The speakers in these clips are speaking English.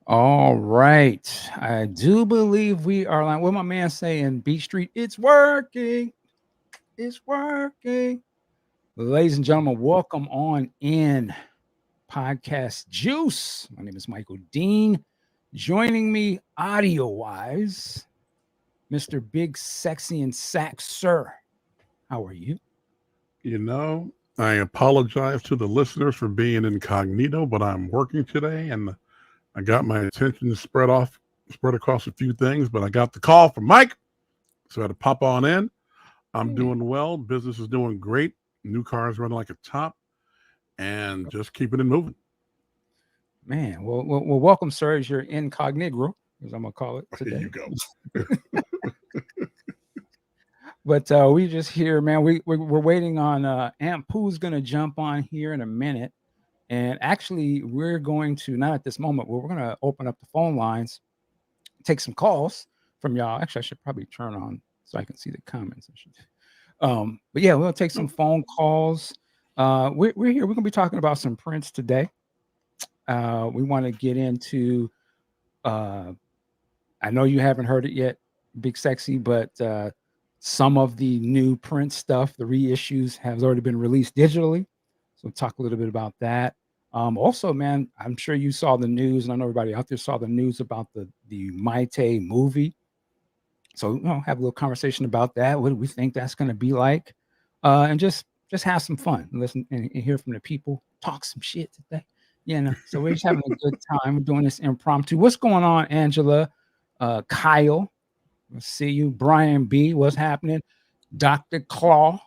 All right. I do believe we are like what my man saying, Beach Street. It's working. It's working. Ladies and gentlemen, welcome on in Podcast Juice. My name is Michael Dean. Joining me audio wise, Mr. Big Sexy and Sack Sir. How are you? I apologize to the listeners for being incognito, but I'm working today and I got my attention spread across a few things, but I got the call from Mike, so I had to pop on in. I'm doing well. Business is doing great. New cars running like a top and just keeping it moving. Man, well, welcome, sir, as your incognito, as I'm going to call it today. There you go. But we just here, man. We're waiting on Antpooh's going to jump on here in a minute. And actually, we're going to, not at this moment, but we're going to open up the phone lines, take some calls from y'all. Actually, I should probably turn on so I can see the comments. But yeah, we'll take some phone calls. We're here. We're going to be talking about some prints today. We want to get into, I know you haven't heard it yet, Big Sexy, but some of the new print stuff, the reissues, has already been released digitally. So we'll talk a little bit about that. Also, man, I'm sure you saw the news, and I know everybody out there saw the news about the Maite movie. So have a little conversation about that. What do we think that's going to be like? And just have some fun, listen and hear from the people, talk some shit today. So we're just having a good time. We're doing this impromptu. What's going on, Angela? Kyle, let's see you. Brian B, what's happening? Dr. Claw,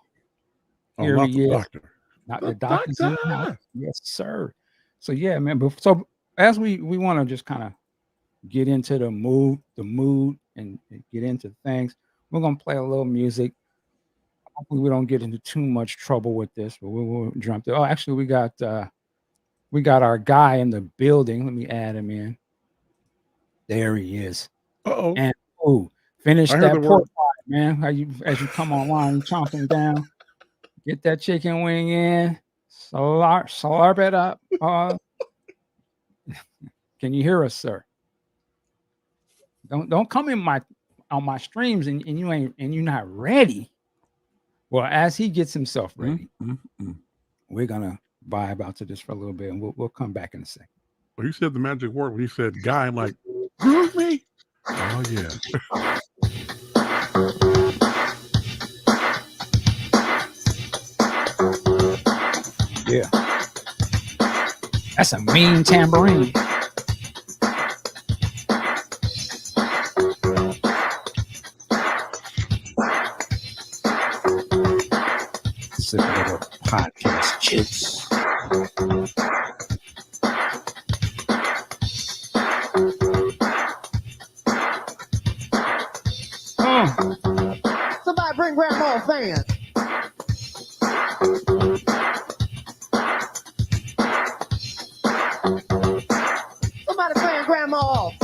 here he is. Doctor. Not the doctor. Yes, sir. So yeah, man. But so as we want to just kind of get into the mood, and get into things, we're gonna play a little music. Hopefully, we don't get into too much trouble with this, but we'll jump to. Oh, actually, we got our guy in the building. Let me add him in. There he is. And finish that pork pie, man. As you come online, you chomping down. Get that chicken wing in. Slurp it up. Can you hear us, sir? Don't come in on my streams and you're not ready. Well, as he gets himself ready, we're gonna vibe out to this for a little bit, and we'll come back in a second. Well, you said the magic word when he said guy. I'm like, groove me. Oh yeah. Yeah. That's a mean tambourine. Sip a little podcast juice. Somebody bring Grandma a fan. Somebody playing Grandma off.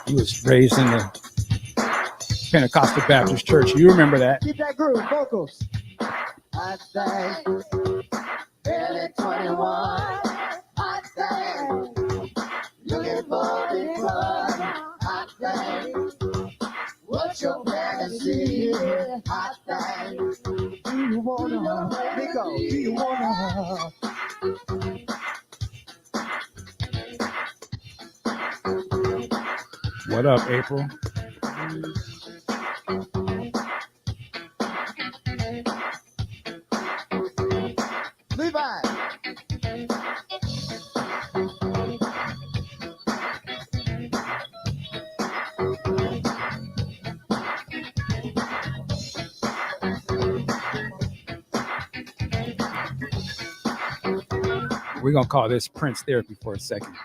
He was raised in the Pentecostal Baptist Church. You remember that? Keep that groove, vocals. I say, barely 21. I say, looking for the fun. I say, what's your fantasy? I say, do you wanna? Nico, do you wanna? What up, April? Levi. We're gonna call this Prince therapy for a second.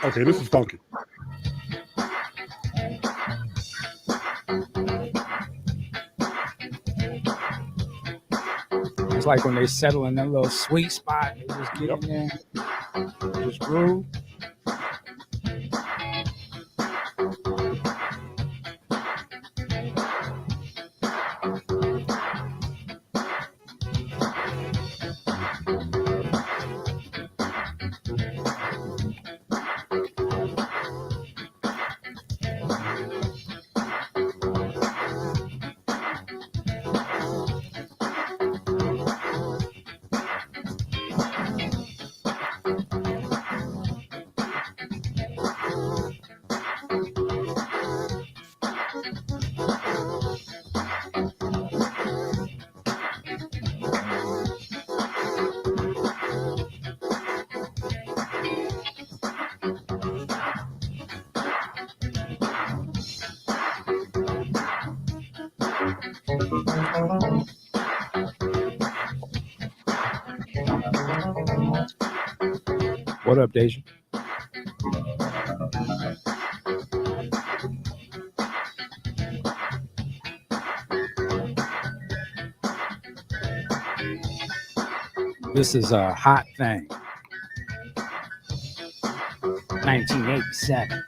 Okay, this is funky. It's like when they settle in that little sweet spot, they just get in there, just groove. What up, Deja? This is a hot thing. 1987.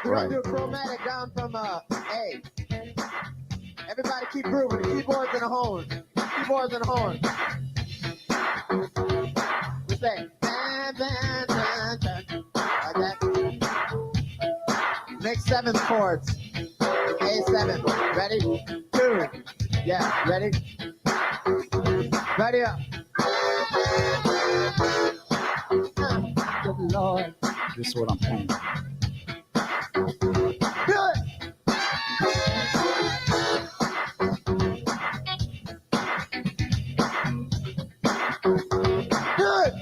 We're gonna do a chromatic down from A. Everybody keep grooving. The keyboards and the horns. Keyboards and the horns. We say dun, dun, dun, dun, like that. Next 7 chords. A7. Ready? 2. Yeah, ready? Ready up. Good Lord. This is what I'm playing. Do it. Good.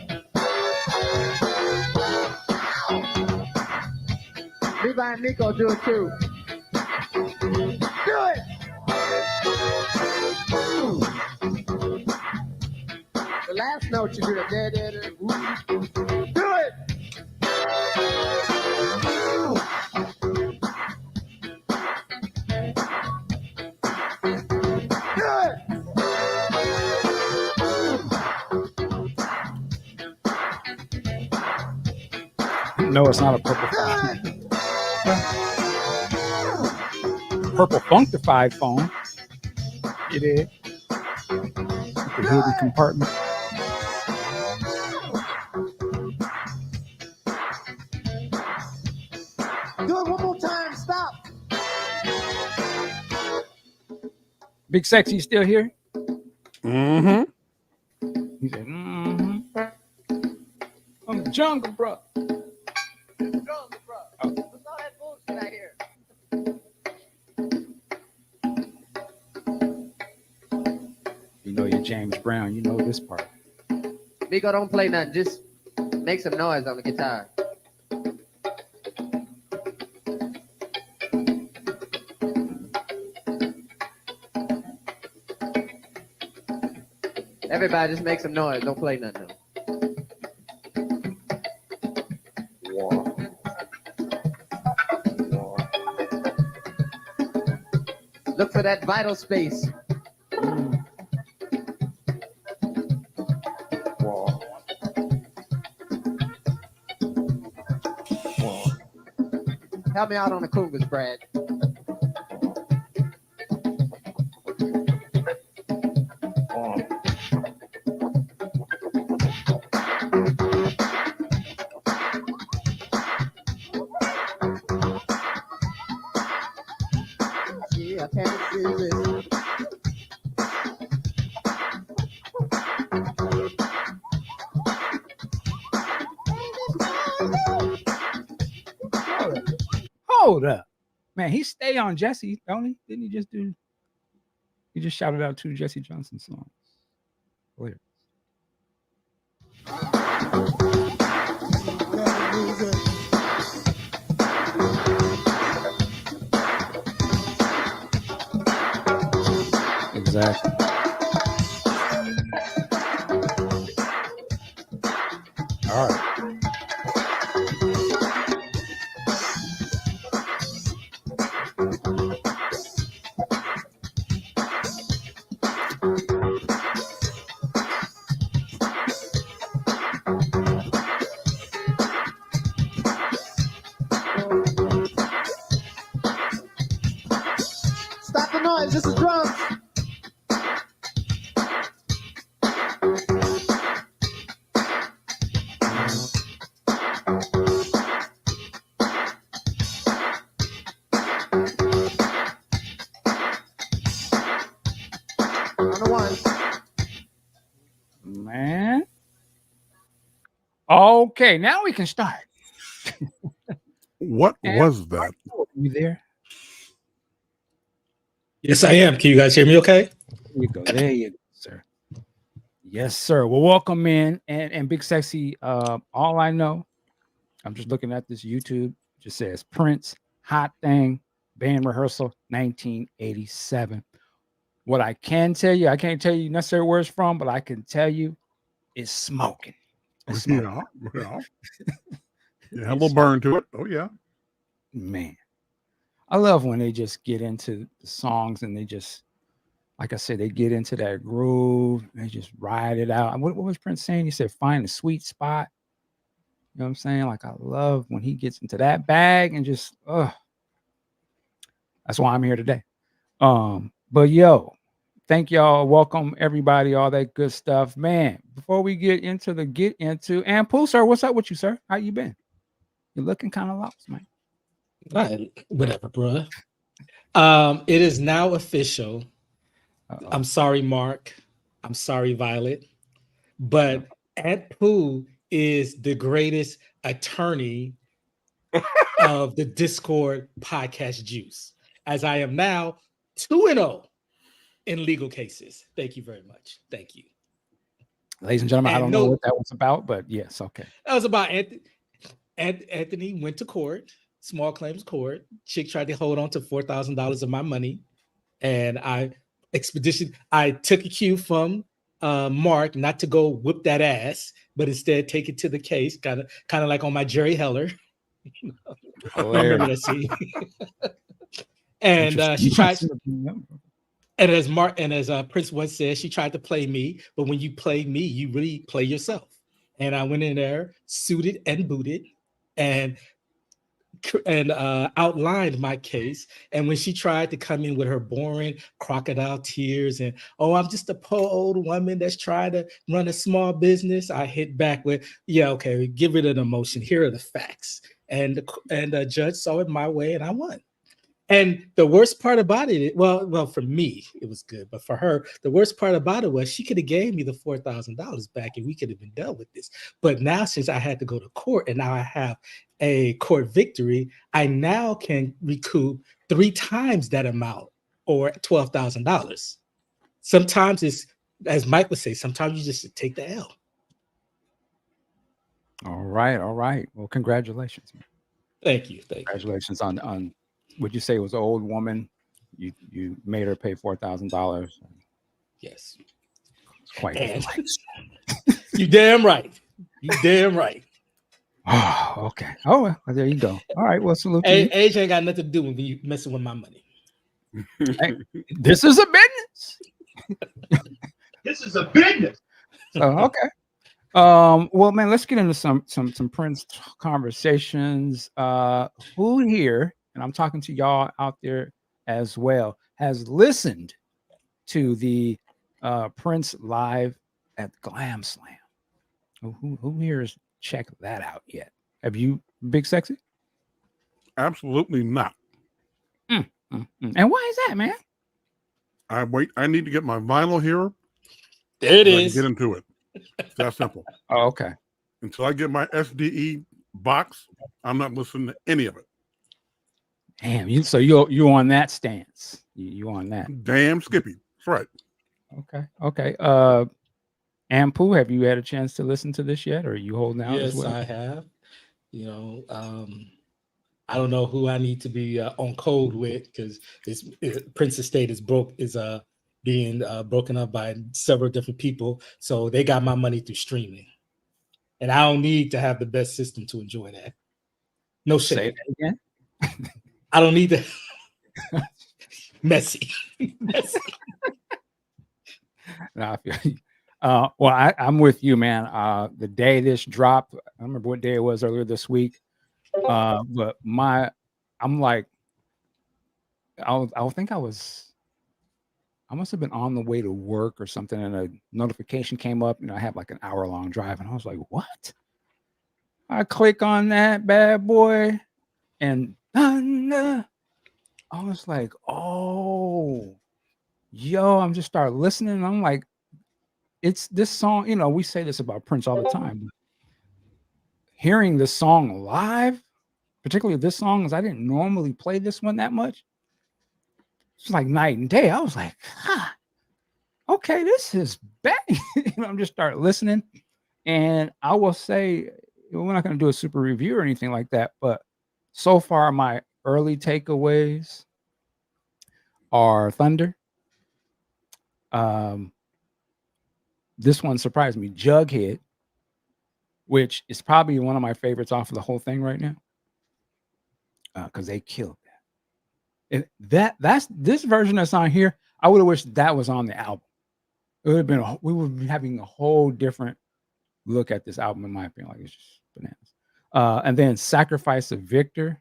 Levi and Nico do it too. Do it. The last note you do the da da da. Do it. Do it. No, it's not a purple phone. Purple functified phone. It is. The hidden compartment. Do it one more time. Stop. Big Sexy still here? Mm-hmm. He said, I'm the jungle, bro. Drums, bro. Oh. What's all that bullshit I hear? You know you're James Brown. You know this part. Miko, don't play nothing. Just make some noise on the guitar. Everybody just make some noise. Don't play nothing. No. Look for that vital space. Help me out on the congas, Brad. Yeah, I can't do this. Hold up. Man, he stay on Jesse, don't he? Didn't he just do? He just shouted out 2 Jesse Johnson songs. Wait. All right. Stop the noise. This is drums. On the one. Man. Okay, now we can start. What And was that? you there? Yes, I am. Can you guys hear me okay? There you go. There you go, sir. Yes, sir. Well, welcome in. And Big Sexy, all I know, I'm just looking at this YouTube, just says Prince, Hot Thing, Band Rehearsal, 1987. What I can tell you, I can't tell you necessary words from, but I can tell you it's smoking. It's smoking. Yeah. Yeah, had a little burn to it. Oh, yeah. Man, I love when they just get into the songs and they just, like I said, they get into that groove and they just ride it out. What was Prince saying? He said, find the sweet spot. You know what I'm saying? Like, I love when he gets into that bag and just, that's why I'm here today. But yo, thank y'all. Welcome everybody, all that good stuff. Man, before we get into Antpooh, sir, what's up with you, sir? How you been? You're looking kind of lost, man. Whatever, bro. It is now official. Uh-oh. I'm sorry, Mark. I'm sorry, Violet. But Antpooh is the greatest attorney of the Discord podcast juice, as I am now 2-0 in legal cases. Thank you very much. Thank you. Ladies and gentlemen, I don't know what that was about, but yes, okay. That was about Anthony went to court, small claims court. Chick tried to hold on to $4,000 of my money, and I took a cue from Mark not to go whip that ass, but instead take it to the case, kind of like on my Jerry Heller. Remember that scene? And she tried. And as Prince once said, she tried to play me, but when you play me, you really play yourself. And I went in there, suited and booted, and outlined my case. And when she tried to come in with her boring crocodile tears and, oh, I'm just a poor old woman that's trying to run a small business, I hit back with, yeah, okay, give it an emotion. Here are the facts. And the judge saw it my way, and I won. And the worst part about it, well, for me, it was good. But for her, the worst part about it was she could have gave me the $4,000 back and we could have been done with this. But now, since I had to go to court and now I have a court victory, I now can recoup 3 times that amount, or $12,000. Sometimes it's, as Mike would say, sometimes you just take the L. All right. Well, congratulations, man. Thank you. Congratulations on would you say it was an old woman? You made her pay $4,000. Yes. It's quite nice. You damn right. You damn right. Oh, okay. Oh, well, there you go. All right. Well, salute to you. Age ain't got nothing to do with you messing with my money. Hey, this is a business. This is a business. So, okay. Well, man, let's get into some Prince conversations. Who here, and I'm talking to y'all out there as well, has listened to the Prince live at Glam Slam? Who here has checked that out yet? Have you, Big Sexy? Absolutely not. And why is that, man? I need to get my vinyl here. There it is. is. Get into it. It's that simple. Oh, okay. Until I get my SDE box, I'm not listening to any of it. Damn, you on that stance. You on that. Damn Skippy. That's right. Okay. Antpooh, have you had a chance to listen to this yet, or are you holding out as Yes, well? I have. You know, I don't know who I need to be on code with, because Prince Estate is being broken up by several different people. So they got my money through streaming. and I don't need to have the best system to enjoy that. No Say shade. that again. I don't need to. Messy. Messy. No, I feel you. Well, I'm with you, man. The day this dropped, I don't remember what day it was earlier this week. But I'm like, I think I must have been on the way to work or something, and a notification came up. I had like an hour-long drive, and I was like, "What?" I click on that bad boy, and I was like, "Oh, yo!" I'm just started listening, and I'm like, "It's this song." We say this about Prince all the time. But hearing this song live, particularly this song, as I didn't normally play this one that much, it's like night and day. I was like, "Huh, okay, this is bad." I'm just start listening, and I will say we're not going to do a super review or anything like that, but so far my early takeaways are Thunder. Um, this one surprised me, Jughead, which is probably one of my favorites off of the whole thing right now, because they killed that. And that's this version that's on here. I would have wished that was on the album. It would have been we would be having a whole different look at this album, in my opinion. Like, it's just bananas. And then Sacrifice of Victor.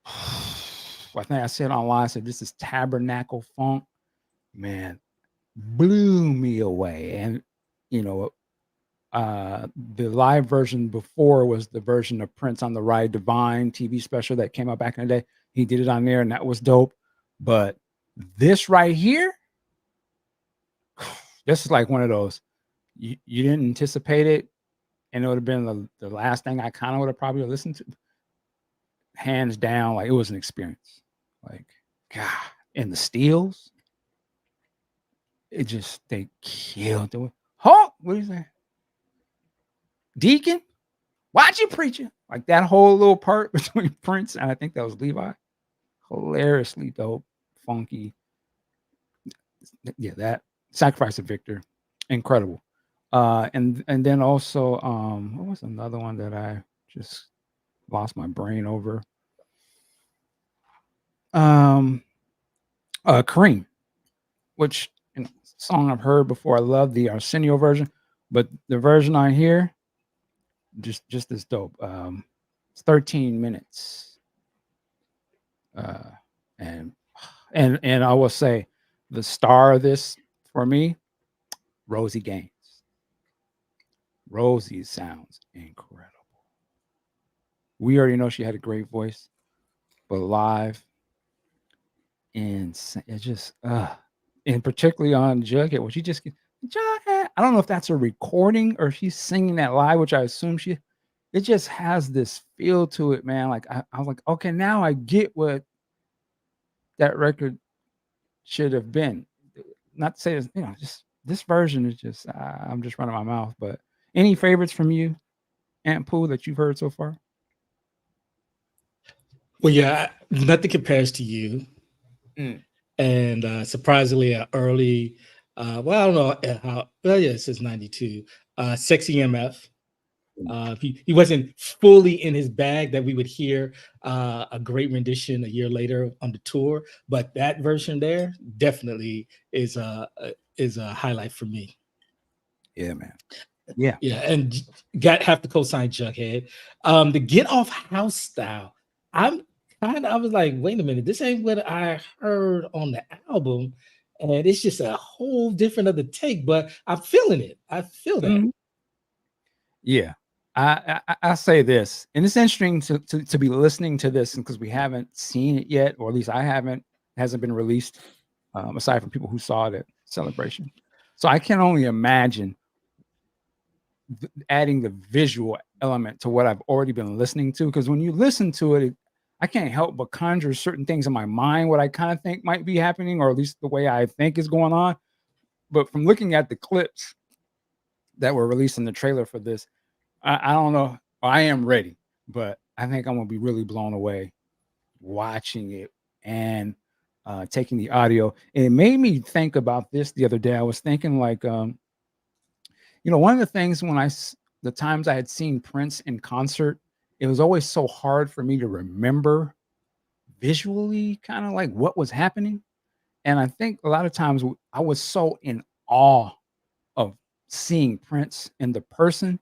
I think I said online, I said this is Tabernacle Funk. Man, blew me away. And the live version before was the version of Prince on the Ride Divine TV special that came out back in the day. He did it on there, and that was dope. But this right here, this is like one of those you didn't anticipate it, and it would have been the last thing I kind of would have probably listened to. Hands down, like, it was an experience. Like, God, and the Steels, they killed it. Halt! What is that? Deacon, why'd you preaching? Like, that whole little part between Prince and I think that was Levi, hilariously dope, funky. Yeah, that Sacrifice of Victor, incredible. And then also, what was another one that I just lost my brain over? Kareem, which song I've heard before. I love the Arsenio version, but the version I hear just as dope. It's 13 minutes. And I will say the star of this for me, Rosie Gaines. Rosie sounds incredible. We already know she had a great voice, but live, and it's just and particularly on Jughead, when she just Jughead. I don't know if that's a recording or she's singing that live, which I assume it just has this feel to it, man. Like, I was like, okay, now I get what that record should have been. Not to say this, just this version is just I'm just running my mouth. But any favorites from you, Antpooh, that you've heard so far? Well, yeah, nothing compares to you. And surprisingly, early, well, I don't know how, well, yeah, since 92, Sexy MF. He wasn't fully in his bag that we would hear a great rendition a year later on the tour, but that version there definitely is a highlight for me. Yeah, man. Yeah, and have to co-sign Jughead. The Get Off House style. I was like, wait a minute, this ain't what I heard on the album, and it's just a whole different other take. But I'm feeling it. I feel that. Mm-hmm. Yeah. I say this, and it's interesting to be listening to this because we haven't seen it yet, or at least I haven't. It hasn't been released, aside from people who saw it at Celebration. So I can only imagine adding the visual element to what I've already been listening to. Because when you listen to it, I can't help but conjure certain things in my mind, what I kind of think might be happening, or at least the way I think is going on. But from looking at the clips that were released in the trailer for this, I don't know. I am ready, but I think I'm gonna be really blown away watching it and taking the audio. And it made me think about this the other day. I was thinking, like, one of the things the times I had seen Prince in concert, it was always so hard for me to remember visually kind of like what was happening. And I think a lot of times I was so in awe of seeing Prince in the person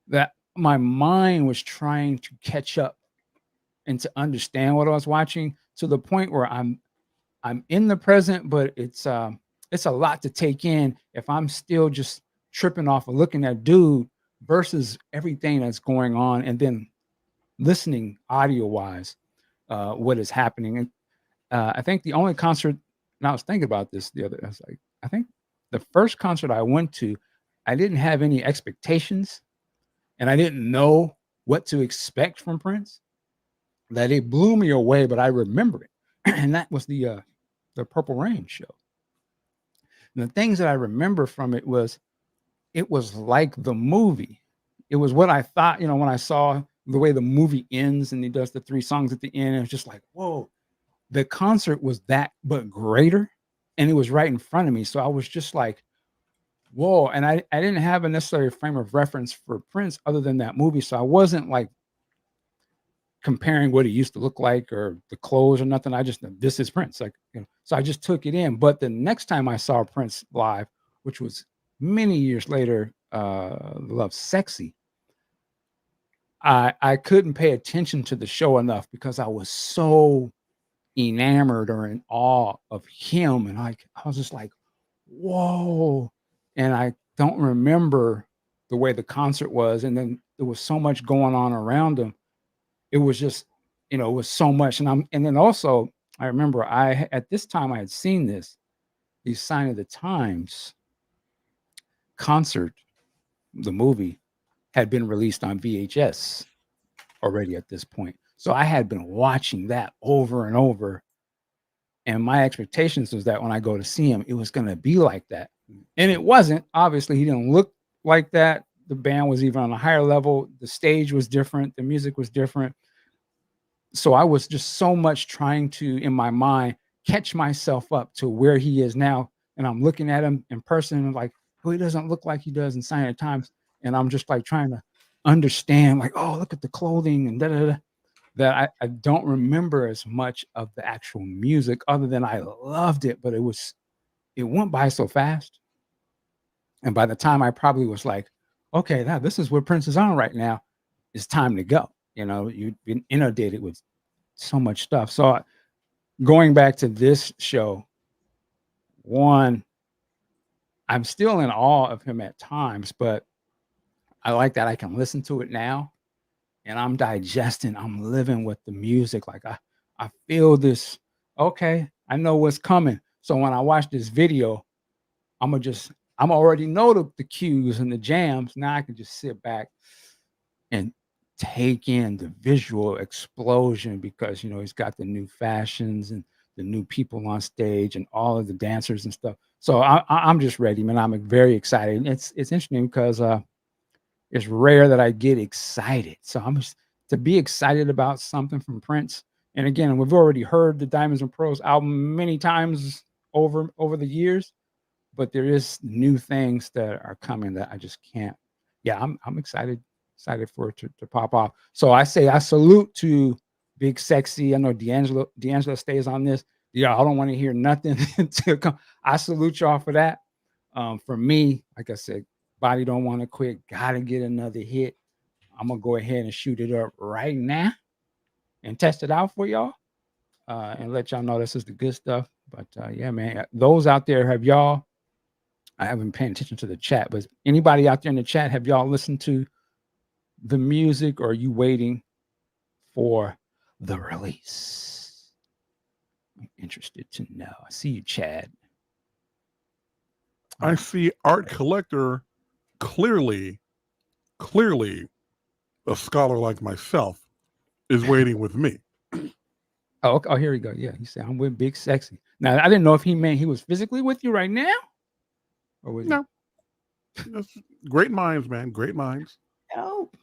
that my mind was trying to catch up and to understand what I was watching, to the point where I'm in the present, but it's a lot to take in if I'm still just tripping off of looking at dude versus everything that's going on, and then listening audio wise what is happening. And I think the only concert, and I was thinking about this I was like, I think the first concert I went to, I didn't have any expectations and I didn't know what to expect from Prince. That it blew me away, but I remember it. And that was the Purple Rain show. And the things that I remember from it was like the movie. It was what I thought, when I saw the way the movie ends and he does the 3 songs at the end, it was just like, whoa, the concert was that, but greater. And it was right in front of me. So I was just like, whoa. And I didn't have a necessary frame of reference for Prince other than that movie. So I wasn't like comparing what he used to look like or the clothes or nothing. I just, this is Prince. Like, so I just took it in. But the next time I saw Prince live, which was many years later, Love Sexy, I couldn't pay attention to the show enough because I was so enamored or in awe of him. And I was just like, whoa. And I don't remember the way the concert was. And then there was so much going on around him. It was just, it was so much. And then also I remember at this time I had seen the Sign of the Times concert, the movie had been released on VHS already at this point. So I had been watching that over and over. And my expectations was that when I go to see him, it was going to be like that. And it wasn't. Obviously, he didn't look like that. The band was even on a higher level. The stage was different. The music was different. So I was just so much trying to, in my mind, catch myself up to where he is now. And I'm looking at him in person and like, oh, he doesn't look like he does in Sign of the Times. And I'm just like trying to understand, like, oh, look at the clothing and da-da-da. That I don't remember as much of the actual music other than I loved it, but it went by so fast. And by the time I probably was like, okay, now this is what Prince is on right now, it's time to go. You've been inundated with so much stuff. So going back to this show, one, I'm still in awe of him at times, but I like that I can listen to it now and I'm digesting, I'm living with the music. Like I feel this, okay, I know what's coming. So when I watch this video, I'm already know the cues and the jams. Now I can just sit back and take in the visual explosion because, he's got the new fashions and the new people on stage and all of the dancers and stuff. So I'm just ready, man. I'm very excited. And it's interesting because, it's rare that I get excited. So I'm just to be excited about something from Prince. And again, we've already heard the Diamonds and Pearls album many times over the years, but there is new things that are coming that I just can't. Yeah, I'm excited for it to pop off. So I say I salute to Big Sexy. I know D'Angelo stays on this. Yeah, I don't want to hear nothing to come. I salute y'all for that. For me, like I said, Body Don't Want to Quit, gotta get another hit. I'm gonna go ahead and shoot it up right now and test it out for y'all and let y'all know this is the good stuff. But yeah, man, those out there, I haven't been paying attention to the chat, but anybody out there in the chat, have y'all listened to the music or are you waiting for the release? I'm interested to know. I see you, Chad. I see Art Collector clearly a scholar like myself is waiting with me. Oh, okay. Oh, here we go. Yeah, he said I'm with Big Sexy. Now I didn't know if he meant he was physically with you right now, or was No, great minds, man. Great minds. Help.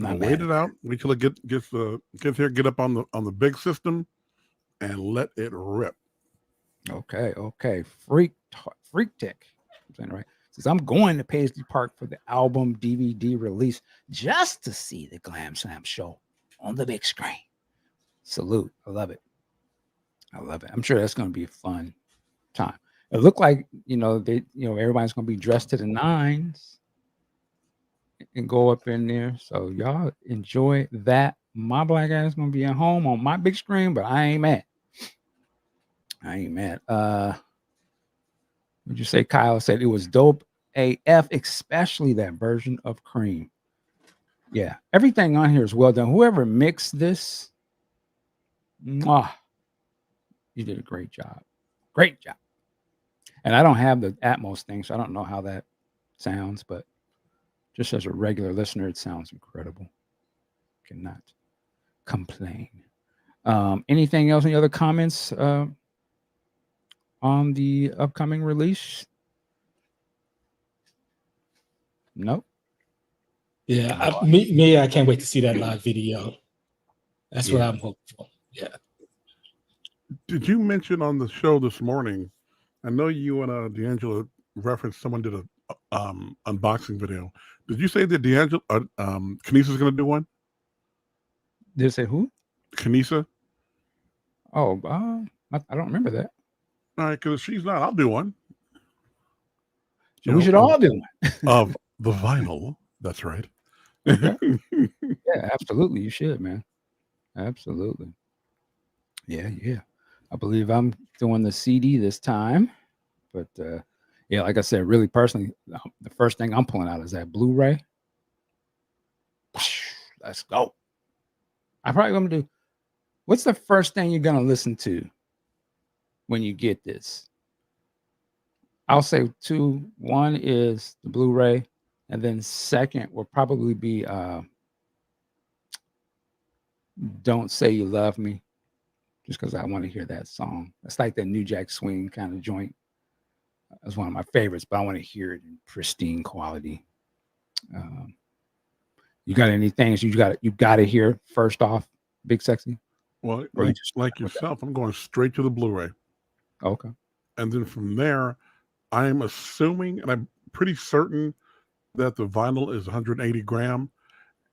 I'll wait it out. Wait till it gets here. Get up on the big system, and let it rip. Okay. Freak tech. I'm saying right. Says, I'm going to Paisley Park for the album DVD release just to see the Glam Slam show on the big screen. Salute. I love it. I love it. I'm sure that's going to be a fun time. It looked like, everybody's going to be dressed to the nines and go up in there. So y'all enjoy that. My black ass going to be at home on my big screen, but I ain't mad. Would you say Kyle said it was dope AF, especially that version of Cream? Yeah, everything on here is well done. Whoever mixed this, you did a great job. Great job. And I don't have the Atmos thing, so I don't know how that sounds, but just as a regular listener, it sounds incredible. Cannot complain. Anything else? Any other comments on the upcoming release? Nope. Yeah, I can't wait to see that live video. That's what I'm hoping for. Yeah. Did you mention on the show this morning? I know you and D'Angelo referenced someone did a unboxing video. Did you say that D'Angelo Kanissa's going to do one? Did it say who? Kanissa. Oh, I don't remember that. All right, because if she's not, I'll do one. We should all do one. Of the vinyl. That's right. Okay. Yeah, absolutely. You should, man. Absolutely. Yeah. I believe I'm doing the CD this time. But like I said, really personally, the first thing I'm pulling out is that Blu-ray. Let's go. I'm probably going to do. What's the first thing you're going to listen to when you get this? I'll say two. One is the Blu-ray, and then second will probably be Don't Say You Love Me, just because I want to hear that song. It's like that New Jack Swing kind of joint. That's one of my favorites, but I want to hear it in pristine quality. You got any things you got to hear first off, Big Sexy? Well, like yourself, I'm going straight to the Blu-ray. Okay. And then from there, I'm assuming, and I'm pretty certain that the vinyl is 180 gram.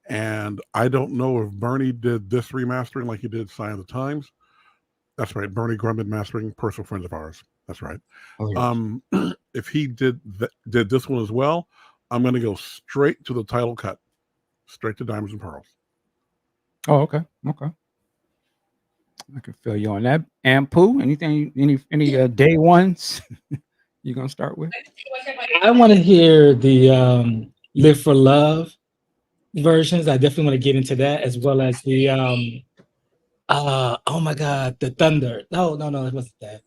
And I don't know if Bernie did this remastering like he did Sign of the Times. That's right. Bernie Grumman mastering, personal friend of ours. That's right. Oh, if he did this one as well, I'm going to go straight to the title cut, straight to Diamonds and Pearls. Oh, okay. I can feel you on that. Antpooh, anything, any day ones you're gonna start with? I want to hear the Live for Love versions. I definitely want to get into that, as well as the oh my God, the Thunder. No, it wasn't that.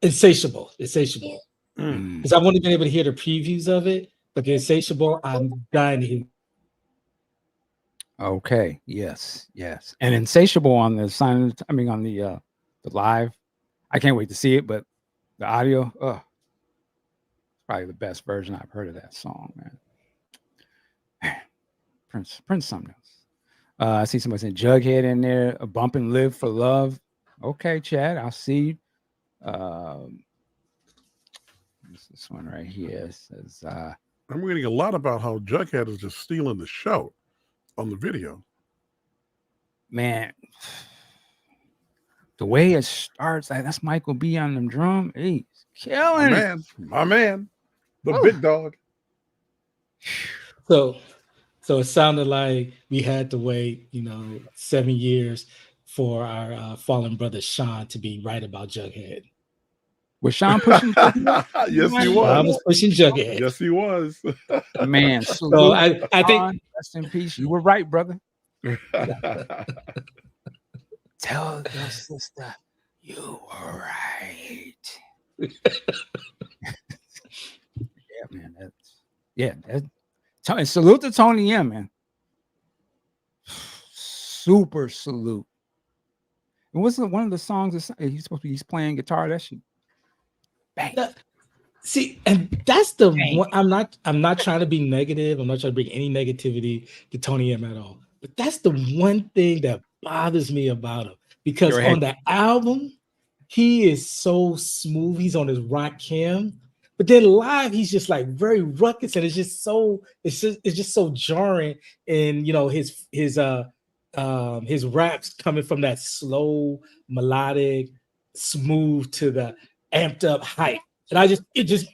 Insatiable. Because I've only been able to hear the previews of it, but the Insatiable, I'm dying to hear. Okay. Yes. And Insatiable on the on the live. I can't wait to see it, but the audio, probably the best version I've heard of that song, man. Prince something else. I see somebody saying Jughead in there, a bump and Live for Love. Okay, Chad, I'll see you. This one right here says I'm reading a lot about how Jughead is just stealing the show on the video. Man, the way it starts, that's Michael B on them drum. He's killing it. My man, the big dog. So it sounded like we had to wait, 7 years for our fallen brother Sean to be right about Jughead. Was Sean pushing? Yes, he was. I was pushing Jughead. Yes, he was. Man, so I think rest in peace. You were right, brother. Tell your sister you were right. Yeah, man. And salute to Tony M, man. Super salute. And what's one of the songs he's supposed to be? He's playing guitar. That shit. Bang. See, and that's the one. I'm not trying to be negative. I'm not trying to bring any negativity to Tony M at all. But that's the one thing that bothers me about him, because on the album, he is so smooth. He's on his Rakim, but then live he's just like very ruckus, and it's just so jarring. And his raps coming from that slow, melodic, smooth to the amped up hype, and it just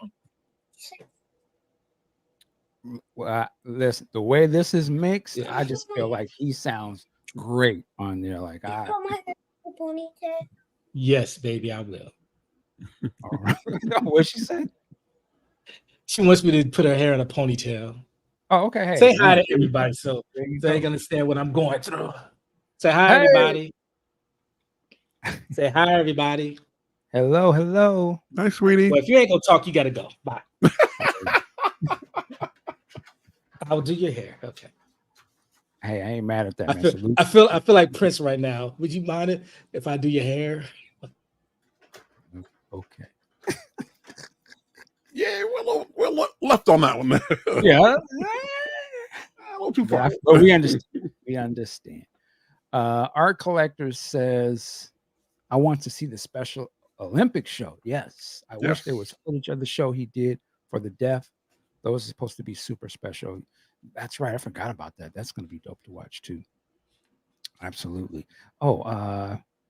listen, the way this is mixed, I just feel like he sounds great on there. Like yes, baby, I will. All right. What'd she say? She wants me to put her hair in a ponytail. Oh, okay. Hey, say hi to everybody, so they can understand what I'm going through. Say hi, everybody. Say hi, everybody. Hello. Hi, sweetie. Well, if you ain't gonna talk, you gotta go. Bye. I'll do your hair. Okay. Hey, I ain't mad at that, man. I feel like Prince right now. Would you mind it if I do your hair? Okay. Yeah, we're left on that one. Yeah. A little too far. But we understand. We understand. Art Collector says, I want to see the Special Olympics show. Yes. I wish there was footage of the show he did for the deaf. Those are supposed to be super special. That's right. I forgot about that. That's going to be dope to watch too. Absolutely.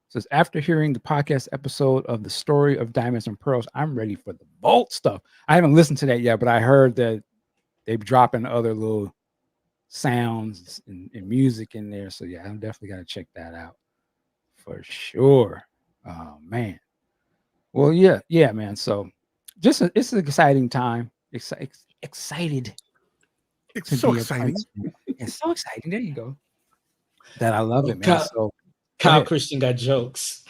Says, after hearing the podcast episode of the story of Diamonds and Pearls, I'm ready for the Bolt stuff. I haven't listened to that yet, but I heard that they're dropping other little sounds and music in there. So yeah, I'm definitely got to check that out for sure. Oh man. Well, yeah, man. So it's an exciting time. Excited. It's so exciting. It's so exciting. There you go. That I love it, man. Kyle Christian got jokes.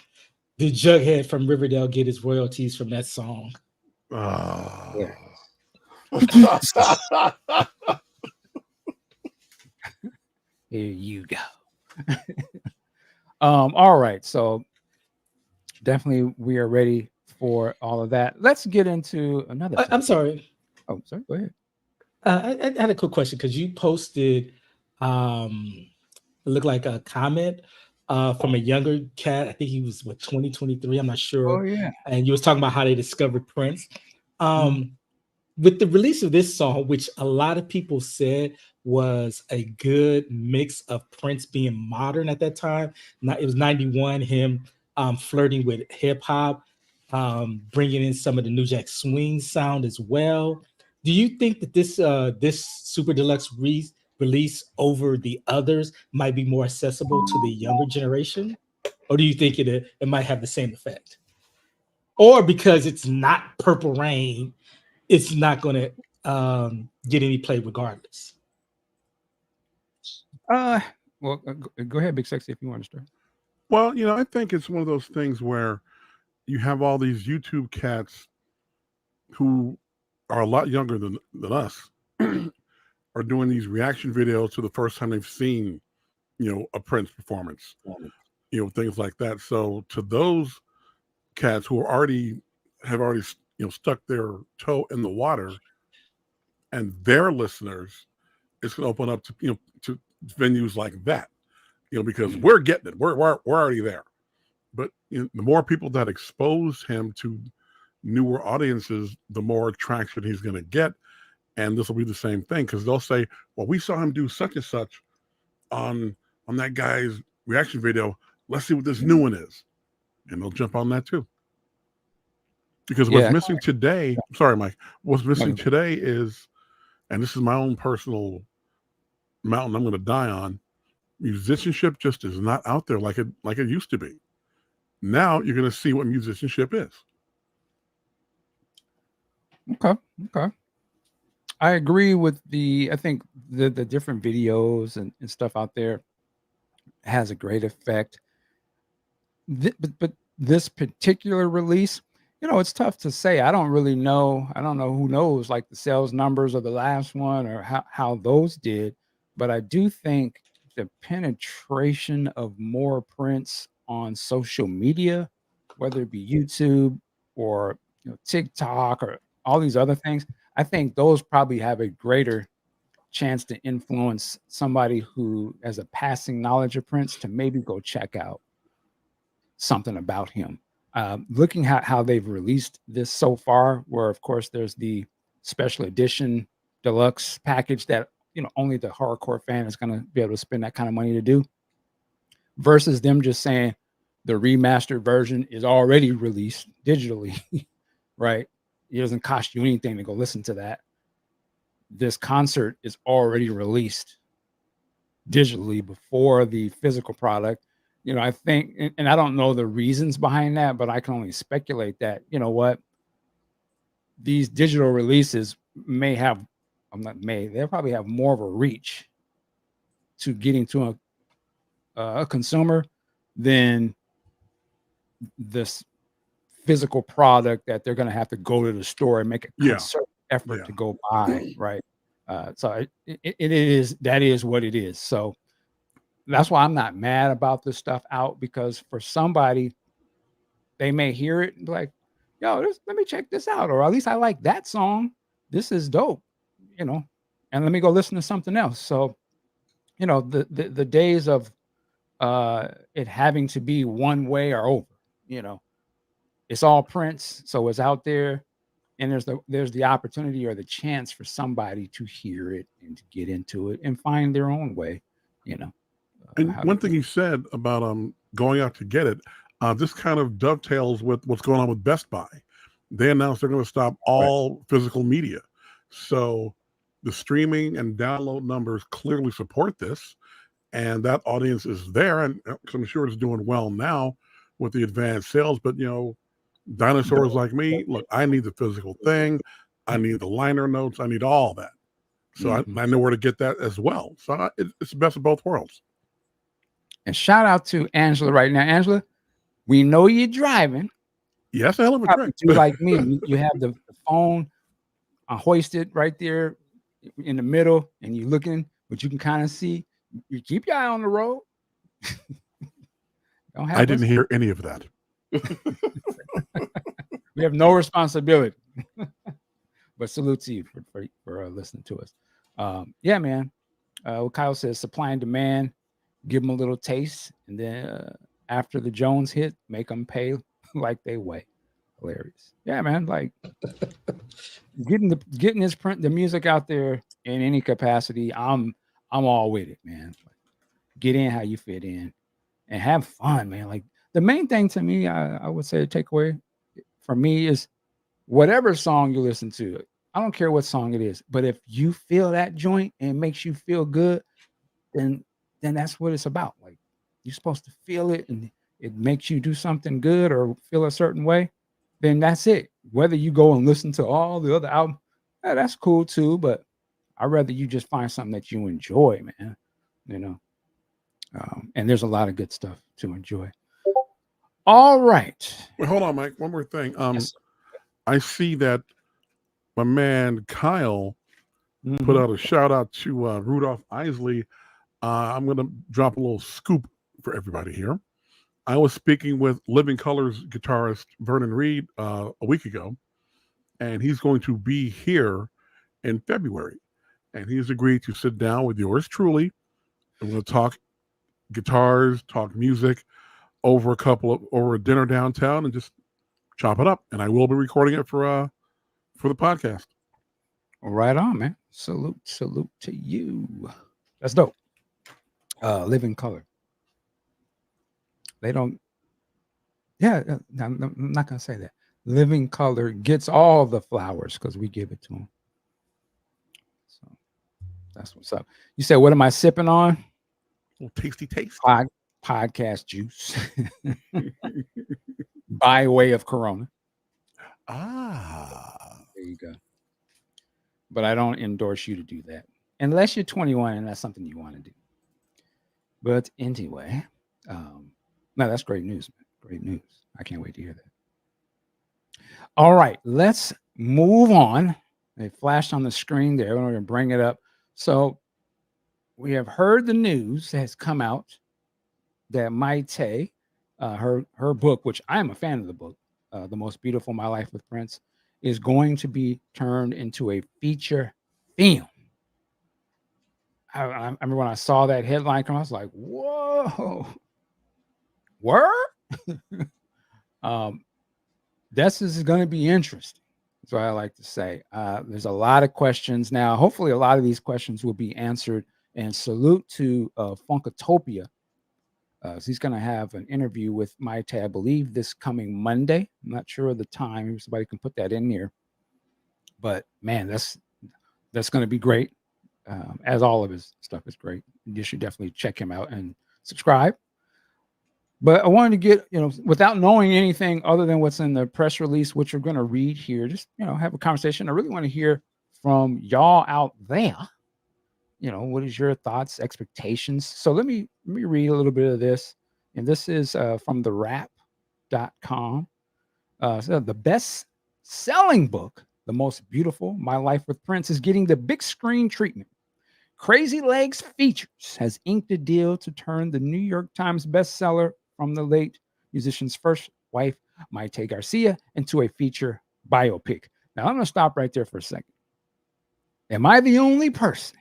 Did Jughead from Riverdale get his royalties from that song? Yeah. Here you go. All right. So definitely we are ready for all of that. Let's get into another. I'm sorry. Oh, sorry. Go ahead. I had a quick question because you posted it looked like a comment from a younger cat. I think he was 2023. I'm not sure. Oh yeah. And you was talking about how they discovered Prince. With the release of this song, which a lot of people said was a good mix of Prince being modern at that time. It was 91, him flirting with hip hop, bringing in some of the New Jack Swing sound as well. Do you think that this Super Deluxe release over the others might be more accessible to the younger generation? Or do you think it might have the same effect? Or because it's not Purple Rain, it's not going to get any play regardless? Well, go ahead, Big Sexy, if you want to start. Well, I think it's one of those things where you have all these YouTube cats who are a lot younger than us are doing these reaction videos to the first time they've seen, a Prince performance, things like that. So to those cats who have already stuck their toe in the water, and their listeners, it's going to open up to venues like that, because we're getting it. We're already there. But the more people that expose him to newer audiences, the more traction he's going to get. And this will be the same thing, because they'll say, well, we saw him do such and such on that guy's reaction video. Let's see what this new one is. And they'll jump on that too. Because what's missing today, sorry, Mike, what's missing today is, and this is my own personal mountain I'm going to die on, musicianship just is not out there like it used to be. Now you're going to see what musicianship is. Okay. I agree with I think the different videos and stuff out there has a great effect. But this particular release, it's tough to say. I don't really know. I don't know who knows like the sales numbers of the last one or how those did. But I do think the penetration of more Prince on social media, whether it be YouTube or TikTok or all these other things, I think those probably have a greater chance to influence somebody who has a passing knowledge of Prince to maybe go check out something about him. looking at how they've released this so far, where of course there's the special edition deluxe package that only the hardcore fan is going to be able to spend that kind of money to do, versus them just saying the remastered version is already released digitally, right? It doesn't cost you anything to go listen to that. This concert is already released digitally before the physical product. I think, and I don't know the reasons behind that, but I can only speculate that, these digital releases may have, they'll probably have more of a reach to getting to a consumer than this physical product that they're going to have to go to the store and make a concerted effort to go buy, right? So that is what it is. So that's why I'm not mad about this stuff out, because for somebody, they may hear it and be like, yo, let me check this out, or at least I like that song. This is dope, and let me go listen to something else. So, the days of it having to be one way are over. It's all Prince, so it's out there, and there's the opportunity or the chance for somebody to hear it and to get into it and find their own way. And one thing he said about going out to get it, this kind of dovetails with what's going on with Best Buy. They announced they're going to stop all physical media. So the streaming and download numbers clearly support this, and that audience is there, and I'm sure it's doing well now with the advanced sales. But dinosaurs like me, look, I need the physical thing. I need the liner notes. I need all that. So I know where to get that as well. So it's the best of both worlds. And shout out to Angela right now. Angela, we know you're driving. Yes, a hell of a trick. Do like me. You have the phone hoisted right there in the middle, and you're looking, but you can kind of see. You keep your eye on the road. I didn't hear any of that. We have no responsibility. But salute to you for listening to us. Yeah, man. What Kyle says, supply and demand. Give them a little taste, and then after the Jones hit, make them pay like they weigh. Hilarious. Yeah, man. Like getting the music out there in any capacity. I'm all with it, man. Get in how you fit in, and have fun, man. Like the main thing to me, I would say, the takeaway for me is whatever song you listen to. I don't care what song it is, but if you feel that joint and it makes you feel good, then that's what it's about. Like you're supposed to feel it and it makes you do something good or feel a certain way, then that's it. Whether you go and listen to all the other albums, that's cool too, but I'd rather you just find something that you enjoy, man. And there's a lot of good stuff to enjoy. All right. Wait, hold on, Mike. One more thing. Yes. I see that my man Kyle put out a shout out to Rudolph Isley. I'm going to drop a little scoop for everybody here. I was speaking with Living Colors guitarist Vernon Reed a week ago, and he's going to be here in February. And he's agreed to sit down with yours truly. We're going to talk guitars, talk music over a dinner downtown, and just chop it up. And I will be recording it for the podcast. Right on, man. Salute to you. That's dope. Living Color. They don't. Yeah, I'm not gonna say that. Living Color gets all the flowers because we give it to them. So that's what's up. You said, what am I sipping on? A little tasty taste. Podcast juice. By way of Corona. There you go. But I don't endorse you to do that unless you're 21 and that's something you want to do. But anyway, no, that's great news, man. Great news. I can't wait to hear that. All right, let's move on. It flashed on the screen there. We're going to bring it up. So we have heard the news that has come out that Maite, her book, which I am a fan of the book, The Most Beautiful My Life with Prince, is going to be turned into a feature film. I remember when I saw that headline come, I was like, whoa, word? This is going to be interesting. That's what I like to say. There's a lot of questions now. Hopefully, a lot of these questions will be answered. And salute to Funkatopia. So he's going to have an interview with Maite, I believe, this coming Monday. I'm not sure of the time. If somebody can put that in here. But man, that's going to be great. As all of his stuff is great. You should definitely check him out and subscribe. But I wanted to get, without knowing anything other than what's in the press release, which we're going to read here, just, have a conversation. I really want to hear from y'all out there. What is your thoughts, expectations? So let me read a little bit of this. And this is from the wrap.com. So the best selling book, The Most Beautiful, My Life with Prince, is getting the big screen treatment. Crazy Legs Features has inked a deal to turn the New York Times bestseller from the late musician's first wife, Maite Garcia, into a feature biopic. Now, I'm going to stop right there for a second. Am I the only person?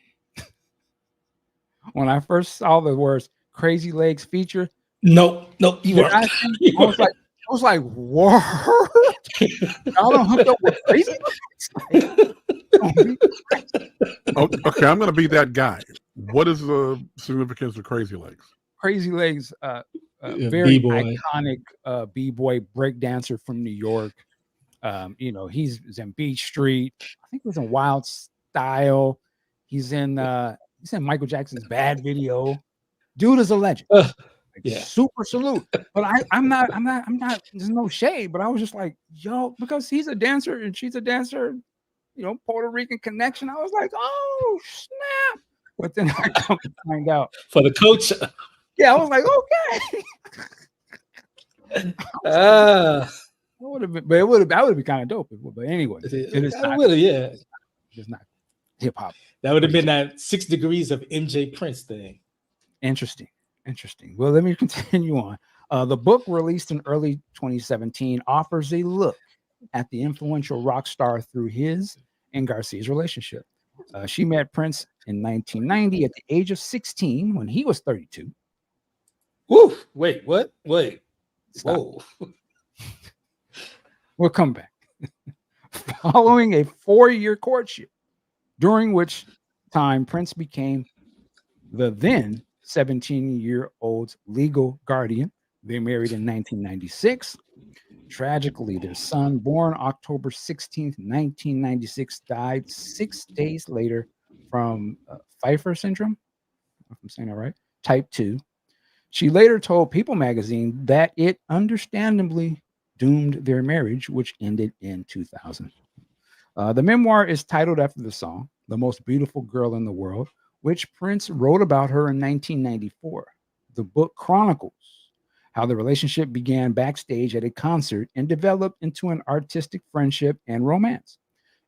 When I first saw the words Crazy Legs feature, no, you weren't. I was like, what? Y'all don't hooked up with Crazy Legs? Okay, I'm going to be that guy. What is the significance of Crazy Legs? Crazy Legs, very B-boy. iconic b-boy break dancer from New York. He's in Beach Street. I think he was in Wild Style. He's in Michael Jackson's Bad Video. Dude is a legend. Yeah. Super salute. But I'm not, there's no shade, but I was just like, yo, because he's a dancer and she's a dancer, Puerto Rican connection. I was like, oh, snap. But then I come to find out. For the coach. Yeah, I was like, okay. That would have been, but that would be kind of dope. But anyway, it is not. It's not hip hop. That would have been that 6 degrees of MJ Prince thing. Interesting. Well, let me continue on. The book, released in early 2017, offers a look at the influential rock star through his and Garcia's relationship. She met Prince in 1990 at the age of 16 when he was 32. Woo! Wait, what? Wait. Stop. Whoa. We'll come back. Following a 4-year courtship, during which time Prince became the then 17-year-old's legal guardian. They married in 1996. Tragically, their son, born October 16th, 1996, died 6 days later from Pfeiffer syndrome, if I'm saying that right, type 2. She later told People magazine that it understandably doomed their marriage, which ended in 2000. The memoir is titled after the song, The Most Beautiful Girl in the World, which Prince wrote about her in 1994. The book chronicles how the relationship began backstage at a concert and developed into an artistic friendship and romance.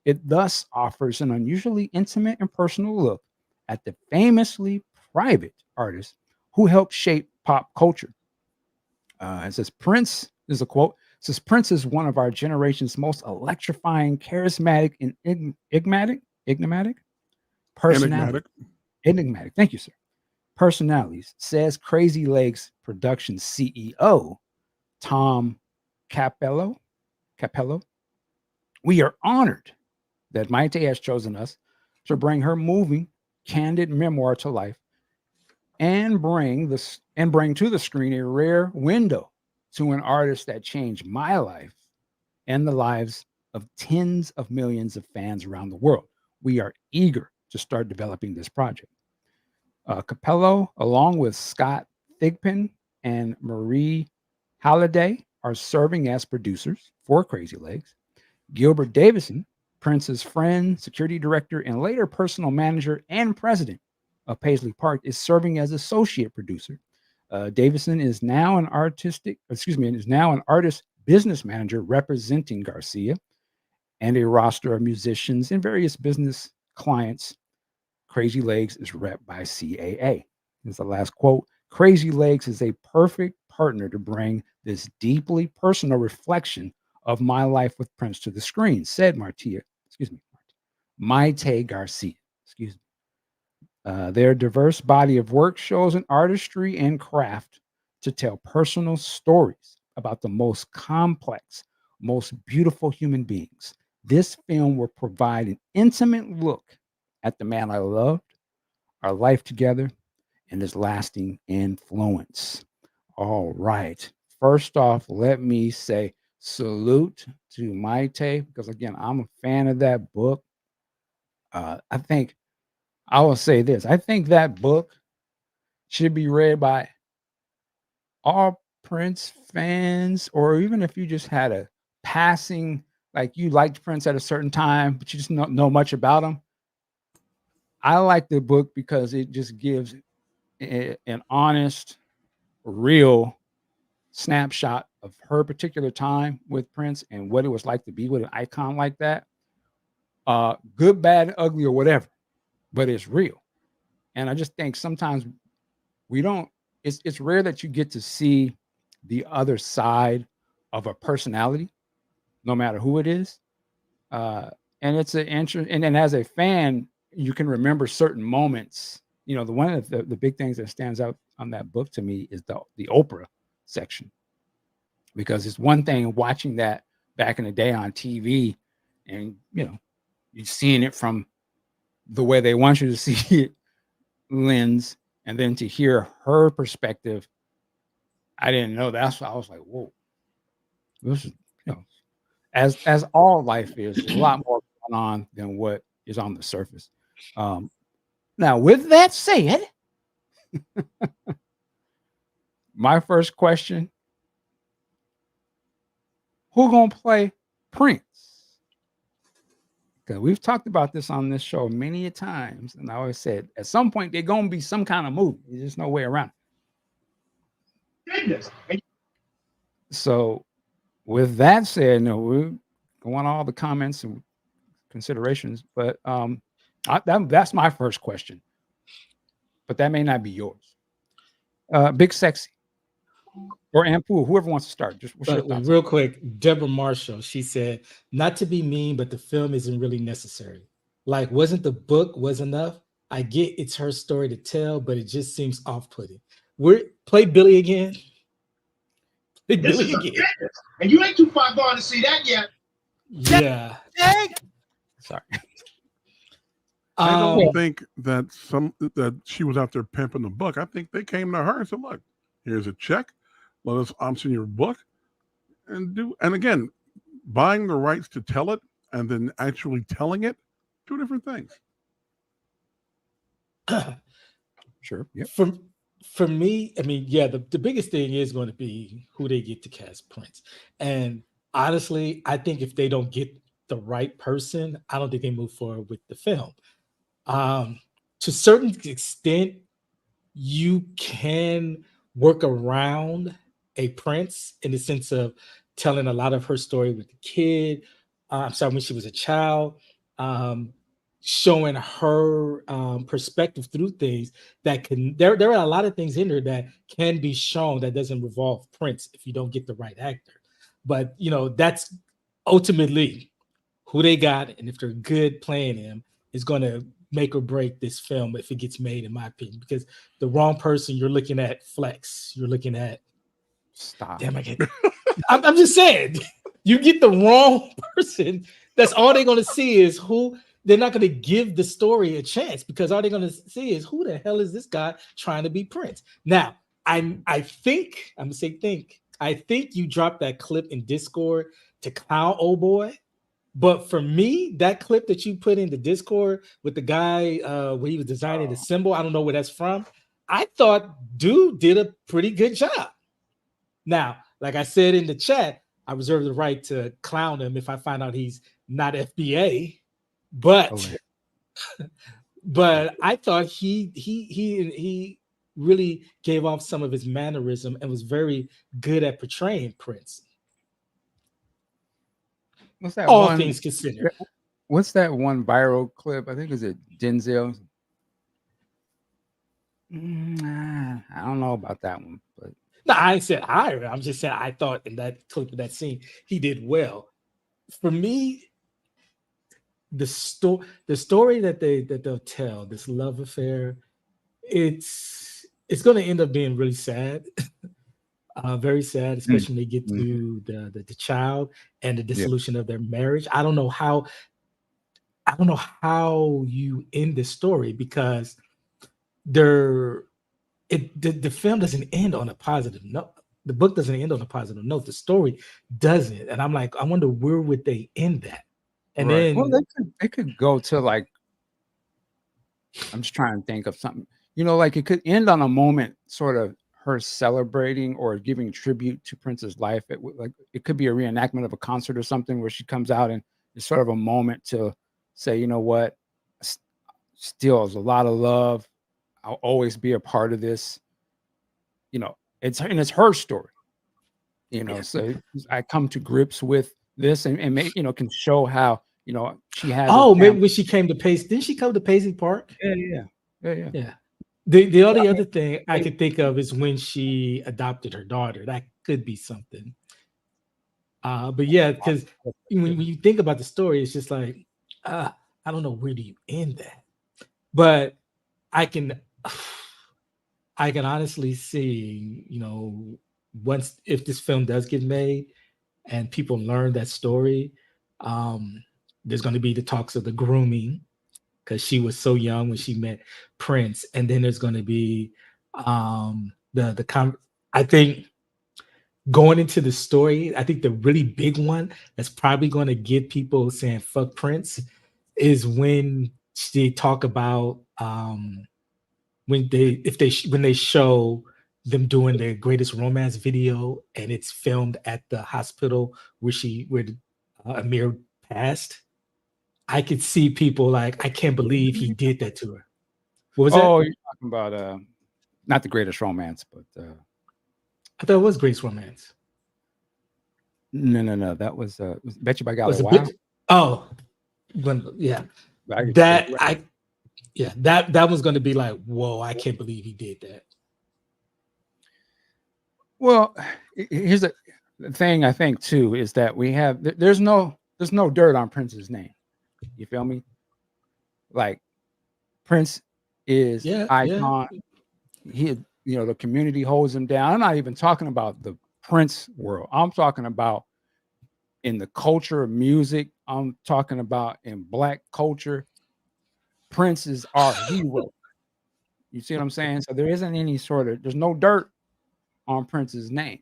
It thus offers an unusually intimate and personal look at the famously private artist who helped shape pop culture. It says Prince, there's a quote, it says Prince is one of our generation's most electrifying, charismatic, and enigmatic personality. Enigmatic. Thank you, sir. Personalities, says Crazy Legs production CEO Tom Capello. We are honored that Maite has chosen us to bring her moving, candid memoir to life and bring to the screen a rare window to an artist that changed my life and the lives of tens of millions of fans around the world. We are eager to start developing this project. Capello, along with Scott Thigpen and Marie Halliday, are serving as producers for Crazy Legs. Gilbert Davison, Prince's friend, security director, and later personal manager and president of Paisley Park, is serving as associate producer. Davison is now an artist business manager representing Garcia and a roster of musicians and various business clients. Crazy Legs is rep by CAA. This is the last quote. Crazy Legs is a perfect partner to bring this deeply personal reflection of my life with Prince to the screen, said Maite Garcia. Their diverse body of work shows an artistry and craft to tell personal stories about the most complex, most beautiful human beings. This film will provide an intimate look at the man I loved, our life together, and his lasting influence. All right. First off, let me say salute to Maite because, again, I'm a fan of that book. I think I will say this. I think that book should be read by all Prince fans, or even if you just had a passing, like you liked Prince at a certain time, but you just don't know much about him. I like the book because it just gives an honest, real snapshot of her particular time with Prince and what it was like to be with an icon like that. Good, bad, ugly, or whatever, but it's real. And I just think sometimes we don't. It's rare that you get to see the other side of a personality, no matter who it is. And it's an interest. And then as a fan, you can remember certain moments. You know, the one of the big things that stands out on that book to me is the Oprah section, because it's one thing watching that back in the day on TV, and you're seeing it from the way they want you to see it lens, and then to hear her perspective. I didn't know that. That's why I was like, whoa, this is, as all life is, there's a lot more going on than what is on the surface. Now, with that said, my first question: who gonna play Prince? Because we've talked about this on this show many a times, and I always said at some point they're gonna be some kind of movie. There's just no way around it. Goodness. So, with that said, no, we're going all the comments and considerations, but that's my first question. But that may not be yours. Big Sexy or Antpooh, whoever wants to start. Just what's your thoughts? Real quick, Deborah Marshall, she said, not to be mean, but the film isn't really necessary. Like, wasn't the book was enough? I get it's her story to tell, but it just seems off-putting. Play Billy again. Play Billy again. And you ain't too far gone to see that yet. Yeah. Sorry. I don't think that she was out there pimping the book. I think they came to her and said, "Look, here's a check. I'm seeing your book, and again, buying the rights to tell it and then actually telling it, two different things." Sure. Yep. For me, I mean, yeah, the biggest thing is going to be who they get to cast Prince. And honestly, I think if they don't get the right person, I don't think they move forward with the film. To a certain extent, you can work around a Prince in the sense of telling a lot of her story with the kid. I'm sorry, when she was a child, showing her perspective through things that can. There are a lot of things in there that can be shown that doesn't revolve Prince if you don't get the right actor. But that's ultimately who they got, and if they're good playing him, is going to make or break this film if it gets made, in my opinion. Because the wrong person, you're looking at Flex, you're looking at Stop. Damn, I'm just saying, you get the wrong person. That's all they're going to see is who. They're not going to give the story a chance because all they're going to see is who the hell is this guy trying to be Prince. Now, I think you dropped that clip in Discord to clown old boy. But for me, that clip that you put in the Discord with the guy where he was designing the symbol, I don't know where that's from. I thought dude did a pretty good job. Now, like I said in the chat, I reserve the right to clown him if I find out he's not FBA. But I thought he really gave off some of his mannerism and was very good at portraying Prince. What's that all things considered? What's that one viral clip? I think is it Denzel. I don't know about that one, but no, I said I'm just saying I thought in that clip of that scene he did well. For me, the story that they'll tell, this love affair, it's going to end up being really sad. Very sad, especially when they get Mhm. to the child and the Yeah. dissolution of their marriage. I don't know how you end this story, because there the film doesn't end on a positive note. The book doesn't end on a positive note. The story doesn't. And I'm like, I wonder where would they end that? And Right. Well, then they could go to like, I'm just trying to think of something, like it could end on a moment, sort of her celebrating or giving tribute to Prince's life. Like it could be a reenactment of a concert or something where she comes out and it's sort of a moment to say, you know what, s- still there's a lot of love. I'll always be a part of this. It's her story. yeah. So I come to grips with this and make, can show how, she has a Oh, maybe family. when she came to Paisley, didn't she come to Paisley Park? Yeah, yeah, yeah, yeah. Yeah. The So, I only mean, other thing I could think of is when she adopted her daughter. That could be something. But yeah, because when you think about the story, it's just like, I don't know, where do you end that? But I can I can honestly see, once, if this film does get made and people learn that story, um, there's going to be the talks of the grooming, because she was so young when she met Prince, and then there's going to be I think, going into the story, I think the really big one that's probably going to get people saying fuck Prince is when they talk about when they show them doing their greatest romance video, and it's filmed at the hospital where Amir passed. I could see people like, I can't believe he did that to her. What was that? oh, you're talking about not the greatest romance, but I thought it was Grace Romance. no, that was Bet You by Golly Was a Wow. bit. Oh, yeah. I get you. That I Yeah, that was going to be like, whoa, I can't believe he did that. Well, here's the thing. I think too is that there's no dirt on Prince's name. You feel me? Like Prince is Yeah, yeah. icon. The community holds him down. I'm not even talking about the Prince world. I'm talking about in the culture of music. I'm talking about in Black culture. Prince is our hero. You see what I'm saying? So there isn't there's no dirt on Prince's name.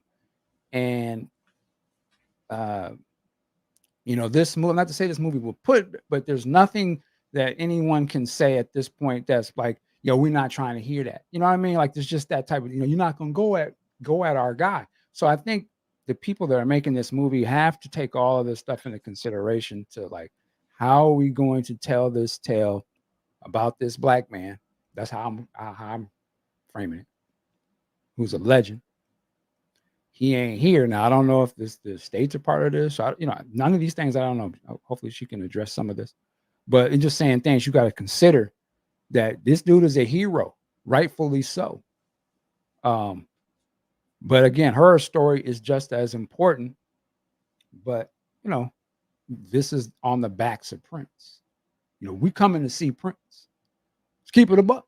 And uh this movie, not to say this movie will but there's nothing that anyone can say at this point that's like, we're not trying to hear that. You know what I mean? Like there's just that type of, you're not gonna go at our guy. So I think the people that are making this movie have to take all of this stuff into consideration to like, how are we going to tell this tale about this Black man? That's how I'm framing it. Who's a legend. He ain't here now. I don't know if the states are part of this. So none of these things I don't know. Hopefully she can address some of this. But in just saying things, you got to consider that this dude is a hero, rightfully so. But again, her story is just as important. But this is on the backs of Prince. We coming to see Prince. Let's keep it a buck.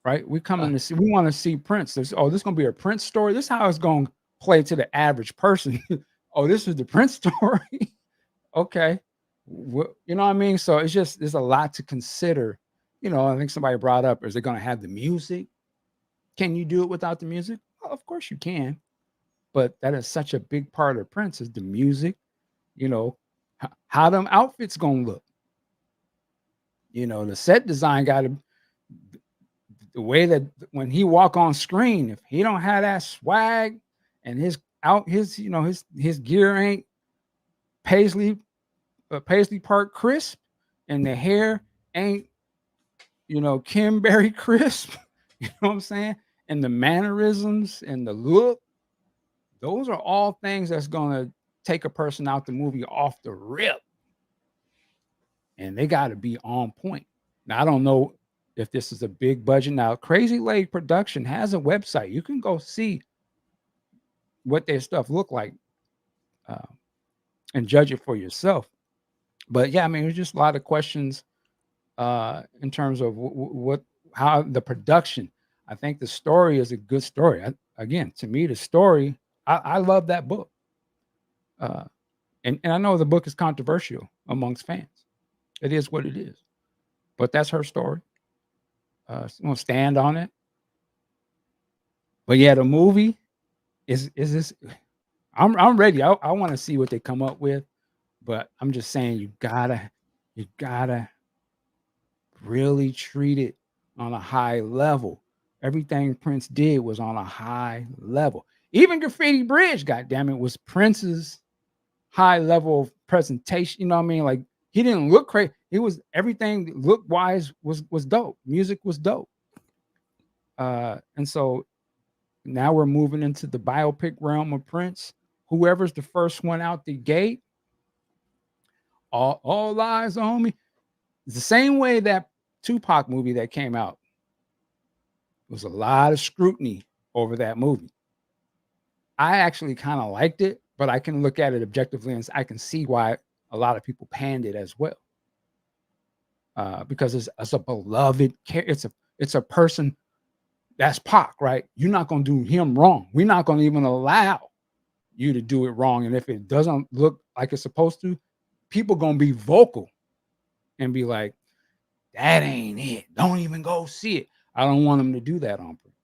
Right? We want to see Prince. This is gonna be a Prince story. This is how it's gonna play to the average person. Oh, this is the Prince story. Okay. You know what I mean? So there's a lot to consider. I think somebody brought up, is it gonna have the music? Can you do it without the music? Well, of course you can. But that is such a big part of Prince is the music, how them outfits gonna look. The set design got to the way that when he walk on screen, if he don't have that swag and his gear ain't Paisley Park crisp, and the hair ain't Kim Berry crisp, you know what I'm saying? And the mannerisms and the look, those are all things that's gonna take a person out the movie off the rip, and they got to be on point. Now I don't know if this is a big budget. Now, Crazy Lake Production has a website. You can go see what their stuff look like uh, and judge it for yourself. But yeah, I mean, there's just a lot of questions in terms of how the production. I think the story is a good story. again, to me, the story, I love that book. And I know the book is controversial amongst fans. It is what it is. But that's her story. I'm gonna stand on it. But yeah, the movie is this. I'm ready. I want to see what they come up with. But I'm just saying, you gotta really treat it on a high level. Everything Prince did was on a high level. Even Graffiti Bridge, goddamn it, was Prince's high level of presentation. You know what I mean? Like he didn't look crazy. It was everything look wise was dope. Music was dope. And so now we're moving into the biopic realm of Prince. Whoever's the first one out the gate, all eyes on me. It's the same way that Tupac movie that came out. There was a lot of scrutiny over that movie. I actually kind of liked it, but I can look at it objectively and I can see why a lot of people panned it as well. Because it's a beloved, it's a person that's Pac, right? You're not gonna do him wrong. We're not gonna even allow you to do it wrong. And if it doesn't look like it's supposed to, people gonna be vocal and be like, that ain't it. Don't even go see it. I don't want them to do that on Prince.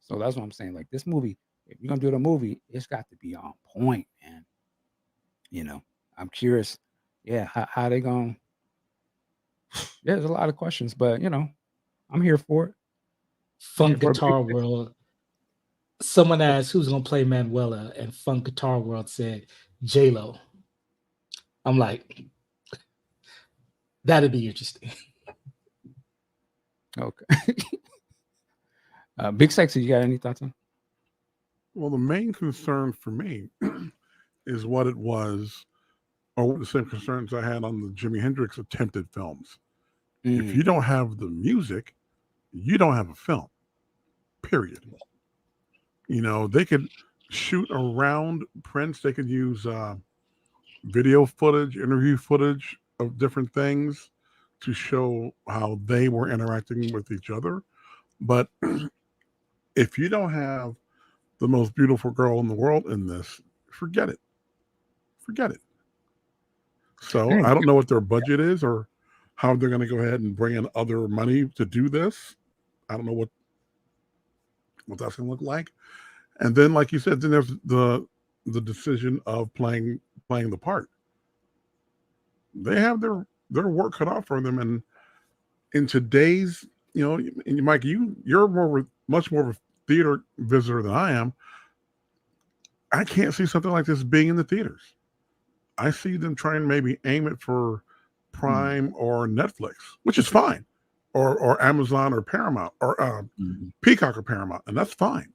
So that's what I'm saying. Like this movie, if you're gonna do the movie, it's got to be on point, man. You know, I'm curious. Yeah, how they gonna? Yeah, there's a lot of questions, but you know, I'm here for it. Funk Guitar World. Someone asked who's gonna play Manuela, and Funk Guitar World said J-Lo. I'm like, that'd be interesting. Okay. Big Sexy, you got any thoughts on? Well, the main concern for me is what it was, or the same concerns I had on the Jimi Hendrix attempted films. If you don't have the music, you don't have a film. Period. You know, they could shoot around Prince. They could use video footage, interview footage of different things to show how they were interacting with each other. But if you don't have the most beautiful girl in the world in this, forget it. Forget it. So I don't know what their budget is or how they're going to go ahead and bring in other money to do this. I don't know what that's going to look like. And then, like you said, then there's the decision of playing the part. They have their work cut out for them, and in today's, you know, and Mike, you're much more of a theater visitor than I am. I can't see something like this being in the theaters. I see them trying to maybe aim it for Prime or Netflix, which is fine, or Amazon or Paramount or Peacock or Paramount, and that's fine.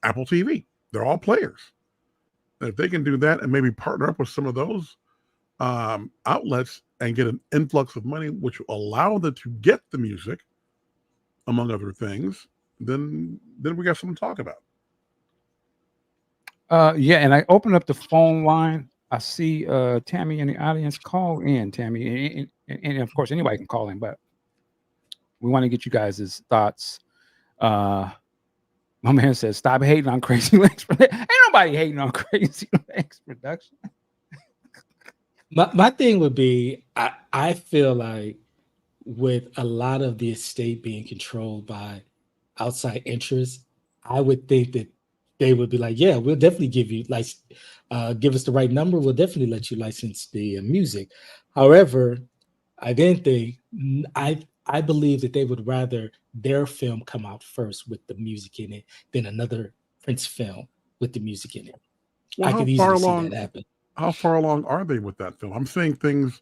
Apple TV, they're all players. And if they can do that and maybe partner up with some of those outlets and get an influx of money, which will allow them to get the music, among other things, then we got something to talk about. Yeah, and I opened up the phone line. I see Tammy in the audience. Call in, Tammy, and of course anybody can call in, but we want to get you guys' thoughts. My man says, "Stop hating on Crazy Legs." Ain't nobody hating on Crazy Legs production. My thing would be, I feel like with a lot of the estate being controlled by outside interests, I would think that they would be like, yeah, we'll definitely give you give us the right number. We'll definitely let you license the music. However, I didn't think I believe that they would rather their film come out first with the music in it than another Prince film with the music in it. Well, I could easily see that happen. How far along are they with that film? I'm seeing things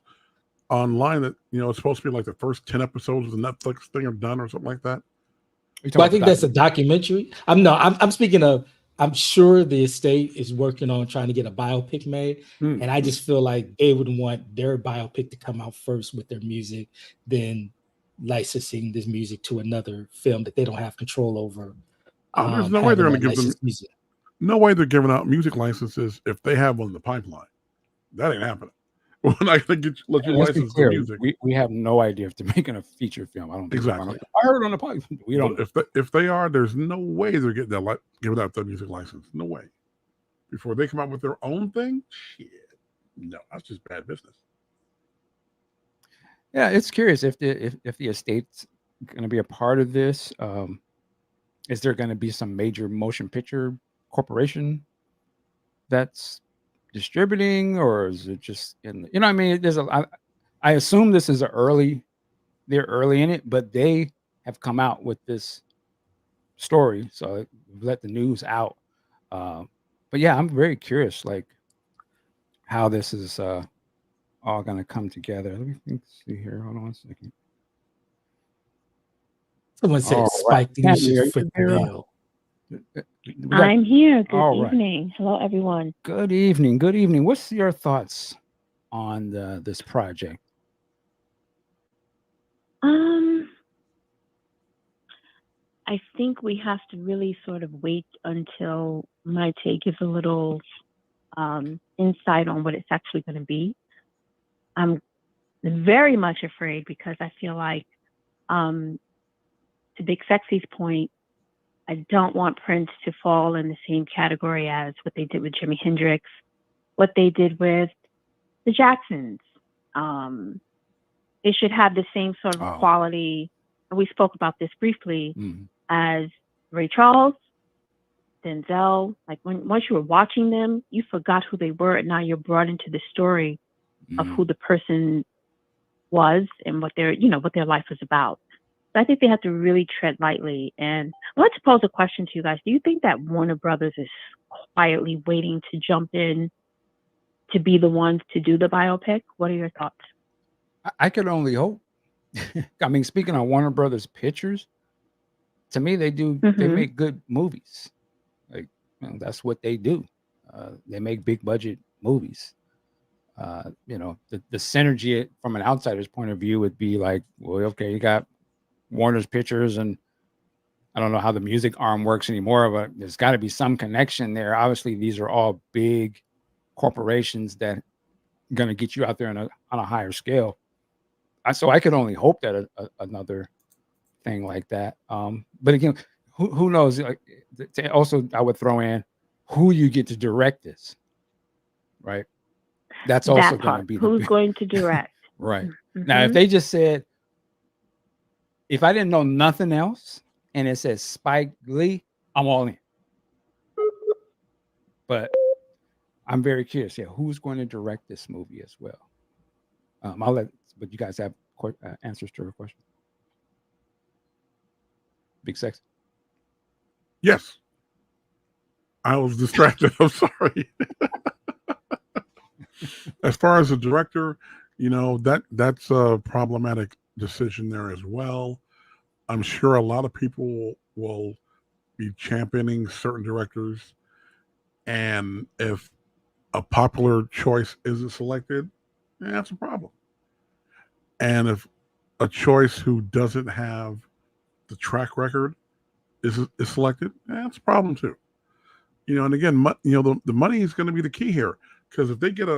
online that, you know, it's supposed to be like the first 10 episodes of the Netflix thing are done or something like that. Well, I think that's a documentary. I'm speaking of, I'm sure the estate is working on trying to get a biopic made. And I just feel like they would want their biopic to come out first with their music than licensing this music to another film that they don't have control over. There's no way they're going to give them music. No way they're giving out music licenses if they have one in the pipeline. That ain't happening. We're not going to let you Let's be license the clear. music. We have no idea if they're making a feature film. I don't think Exactly. I heard on the podcast. We don't. But if they are, there's no way they're getting that giving out the music license. No way. Before they come out with their own thing, shit. No, that's just bad business. Yeah, it's curious if the estate's going to be a part of this. Is there going to be some major motion picture corporation that's distributing, or is it just in? I mean, I assume this is they're early in it, but they have come out with this story, so let the news out. But yeah, I'm very curious, like how this is all going to come together. Let me see here. Hold on one second. Someone said All Spike Lee Tammy, should are you foot the there? bill. I'm here. Good All right. evening. Hello, everyone. Good evening. Good evening. What's your thoughts on this project? I think we have to really sort of wait until my take gives a little insight on what it's actually going to be. I'm very much afraid because I feel like, to Big Sexy's point, I don't want Prince to fall in the same category as what they did with Jimi Hendrix, what they did with the Jacksons. They should have the same sort of quality. We spoke about this briefly as Ray Charles, Denzel. Like once you were watching them, you forgot who they were, and now you're brought into the story of who the person was and what their life was about. So I think they have to really tread lightly. And let's pose a question to you guys. Do you think that Warner Brothers is quietly waiting to jump in to be the ones to do the biopic? What are your thoughts? I could only hope. I mean, speaking of Warner Brothers Pictures, to me, they make good movies. Like, that's what they do. They make big budget movies. The synergy from an outsider's point of view would be like, well, okay, you got Warner's Pictures, and I don't know how the music arm works anymore, but there's got to be some connection there. Obviously, these are all big corporations that are going to get you out there on a higher scale. So I could only hope that another thing like that. But again, who knows? Like, also, I would throw in who you get to direct this, right? That's also going to be who's going to direct. Right. Now, if they just said, if I didn't know nothing else and it says Spike Lee, I'm all in. But I'm very curious. Yeah, who's going to direct this movie as well? But you guys have answers to her question. Big Sex. Yes. I was distracted. I'm sorry. As far as the director, that's a problematic decision there as well. I'm sure a lot of people will be championing certain directors, and if a popular choice isn't selected, that's a problem. And if a choice who doesn't have the track record is selected, that's a problem too. And again, the money is going to be the key here, because if they get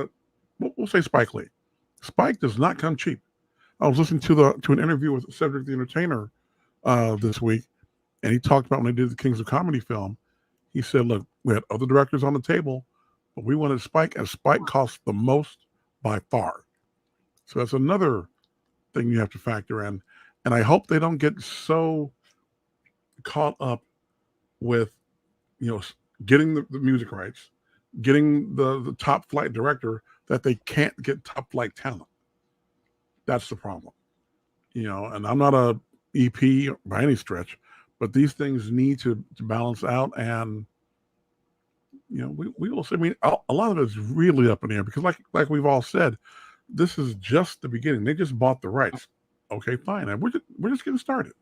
we'll say Spike Lee. Spike does not come cheap. I was listening to an interview with Cedric the Entertainer this week, and he talked about when they did the Kings of Comedy film. He said, look, we had other directors on the table, but we wanted Spike, and Spike cost the most by far. So that's another thing you have to factor in. And I hope they don't get so caught up with, getting the music rights, getting the top flight director, that they can't get top flight talent. That's the problem. And I'm not a EP by any stretch, but these things need to balance out. And, we will see. I mean, a lot of it is really up in the air because like we've all said, this is just the beginning. They just bought the rights. Okay, fine. And we're just getting started.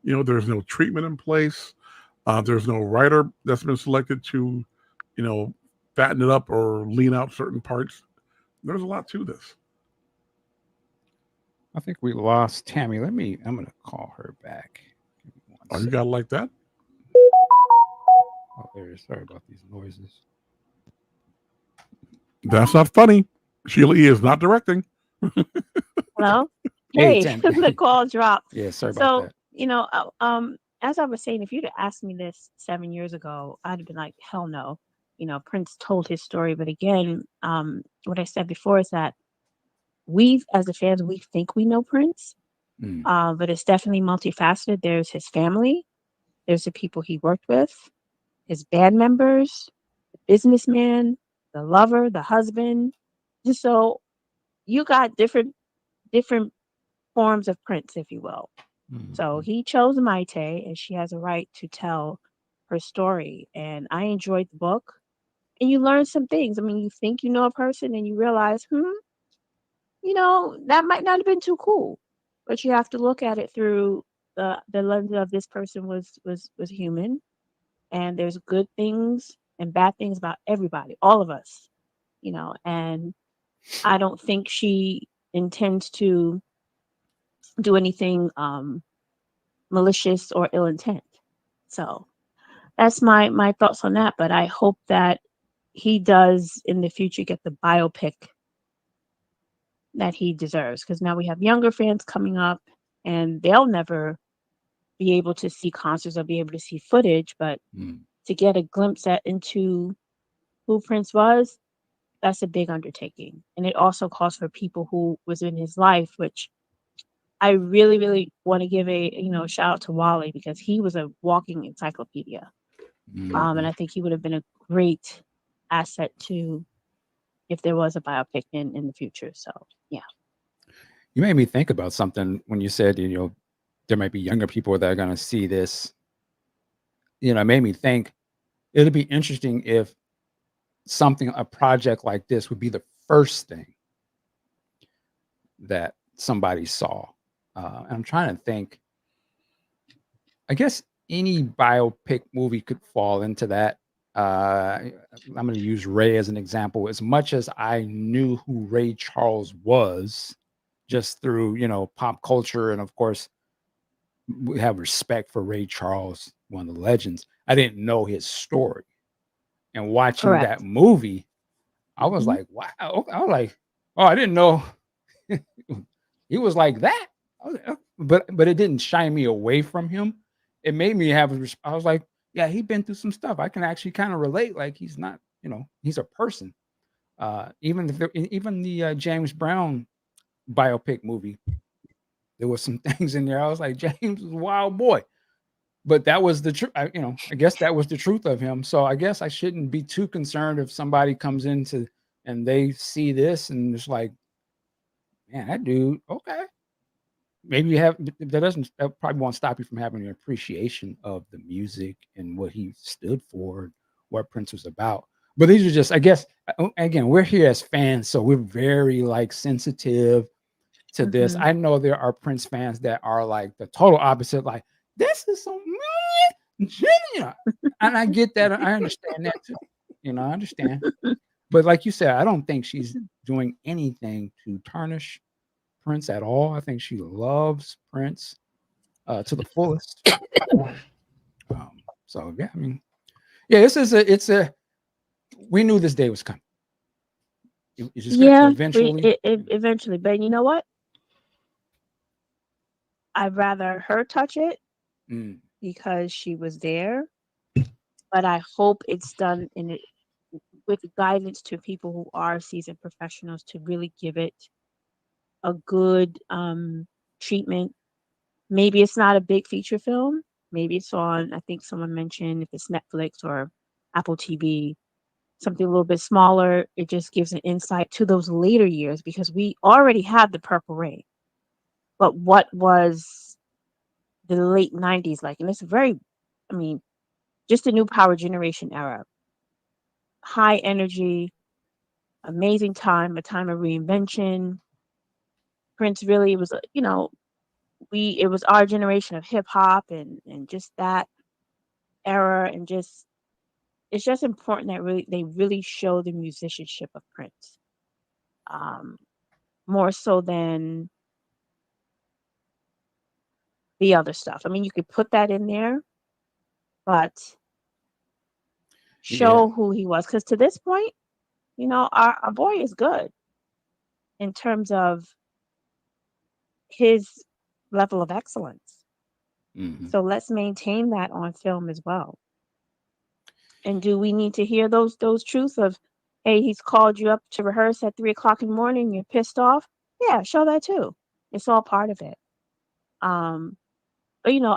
There's no treatment in place. There's no writer that's been selected to, fatten it up or lean out certain parts. There's a lot to this. I think we lost Tammy. I'm going to call her back. Oh, you got it like that? Oh, there it is. Sorry about these noises. That's not funny. Sheila E. is not directing. Hello? Hey, Hey, Tim. the call dropped. Yeah, sorry about So, that. as I was saying, if you'd have asked me this 7 years ago, I'd have been like, hell no. Prince told his story. But again, what I said before is that we, as the fans, we think we know Prince, but it's definitely multifaceted. There's his family, there's the people he worked with, his band members, the businessman, the lover, the husband. Just so you got different forms of Prince, if you will. So he chose Maite, and she has a right to tell her story. And I enjoyed the book, and you learn some things. I mean, you think you know a person, and you realize, that might not have been too cool. But you have to look at it through the lens of this person was human, and there's good things and bad things about everybody, all of us, and I don't think she intends to do anything malicious or ill intent. So that's my thoughts on that. But I hope that he does in the future get the biopic that he deserves, because now we have younger fans coming up, and they'll never be able to see concerts or be able to see footage, but to get a glimpse into who Prince was, that's a big undertaking. And it also calls for people who was in his life, which I really, really want to give a shout out to Wally, because he was a walking encyclopedia. And I think he would have been a great asset to if there was a biopic in the future. So yeah. You made me think about something when you said, there might be younger people that are going to see this. It made me think it'd be interesting if a project like this would be the first thing that somebody saw. I'm trying to think. I guess any biopic movie could fall into that. I'm going to use Ray as an example. As much as I knew who Ray Charles was, just through pop culture, and of course we have respect for Ray Charles, one of the legends, I didn't know his story. And watching that movie, I was like, wow. I was like, oh, I didn't know he was like that. But it didn't shy me away from him. It made me I was like, yeah, he's been through some stuff. I can actually kind of relate. Like, he's not, he's a person. Even the James Brown biopic movie, there was some things in there. I was like, James was a wild boy. But that was the truth. I guess that was the truth of him. So I guess I shouldn't be too concerned if somebody comes into and they see this and it's like, man, that dude, okay. Maybe that probably won't stop you from having an appreciation of the music and what he stood for, what Prince was about. But these are just, I guess, again, we're here as fans, so we're very sensitive to this. I know there are Prince fans that are like the total opposite, like, this is so genius. And I get that. I understand that too. I understand. But like you said, I don't think she's doing anything to tarnish Prince at all. I think she loves Prince to the fullest. So yeah, I mean, yeah, we knew this day was coming. It's just eventually. Eventually. But you know what? I'd rather her touch it because she was there. But I hope it's done with guidance to people who are seasoned professionals to really give it a good treatment. Maybe it's not a big feature film. Maybe it's on, I think someone mentioned if it's Netflix or Apple TV, something a little bit smaller. It just gives an insight to those later years, because we already have the Purple Rain. But what was the late 90s like? And it's just a new power generation era. High energy, amazing time, a time of reinvention. Prince really was, it was our generation of hip hop and just that era, and it's just important that they really show the musicianship of Prince, more so than the other stuff. I mean, you could put that in there, but show who he was, because to this point, our boy is good. in terms of his level of excellence. So let's maintain that on film as well. And do we need to hear those truths of, hey, he's called you up to rehearse at 3 o'clock in the morning, you're pissed off? Yeah, show that too. It's all part of it. But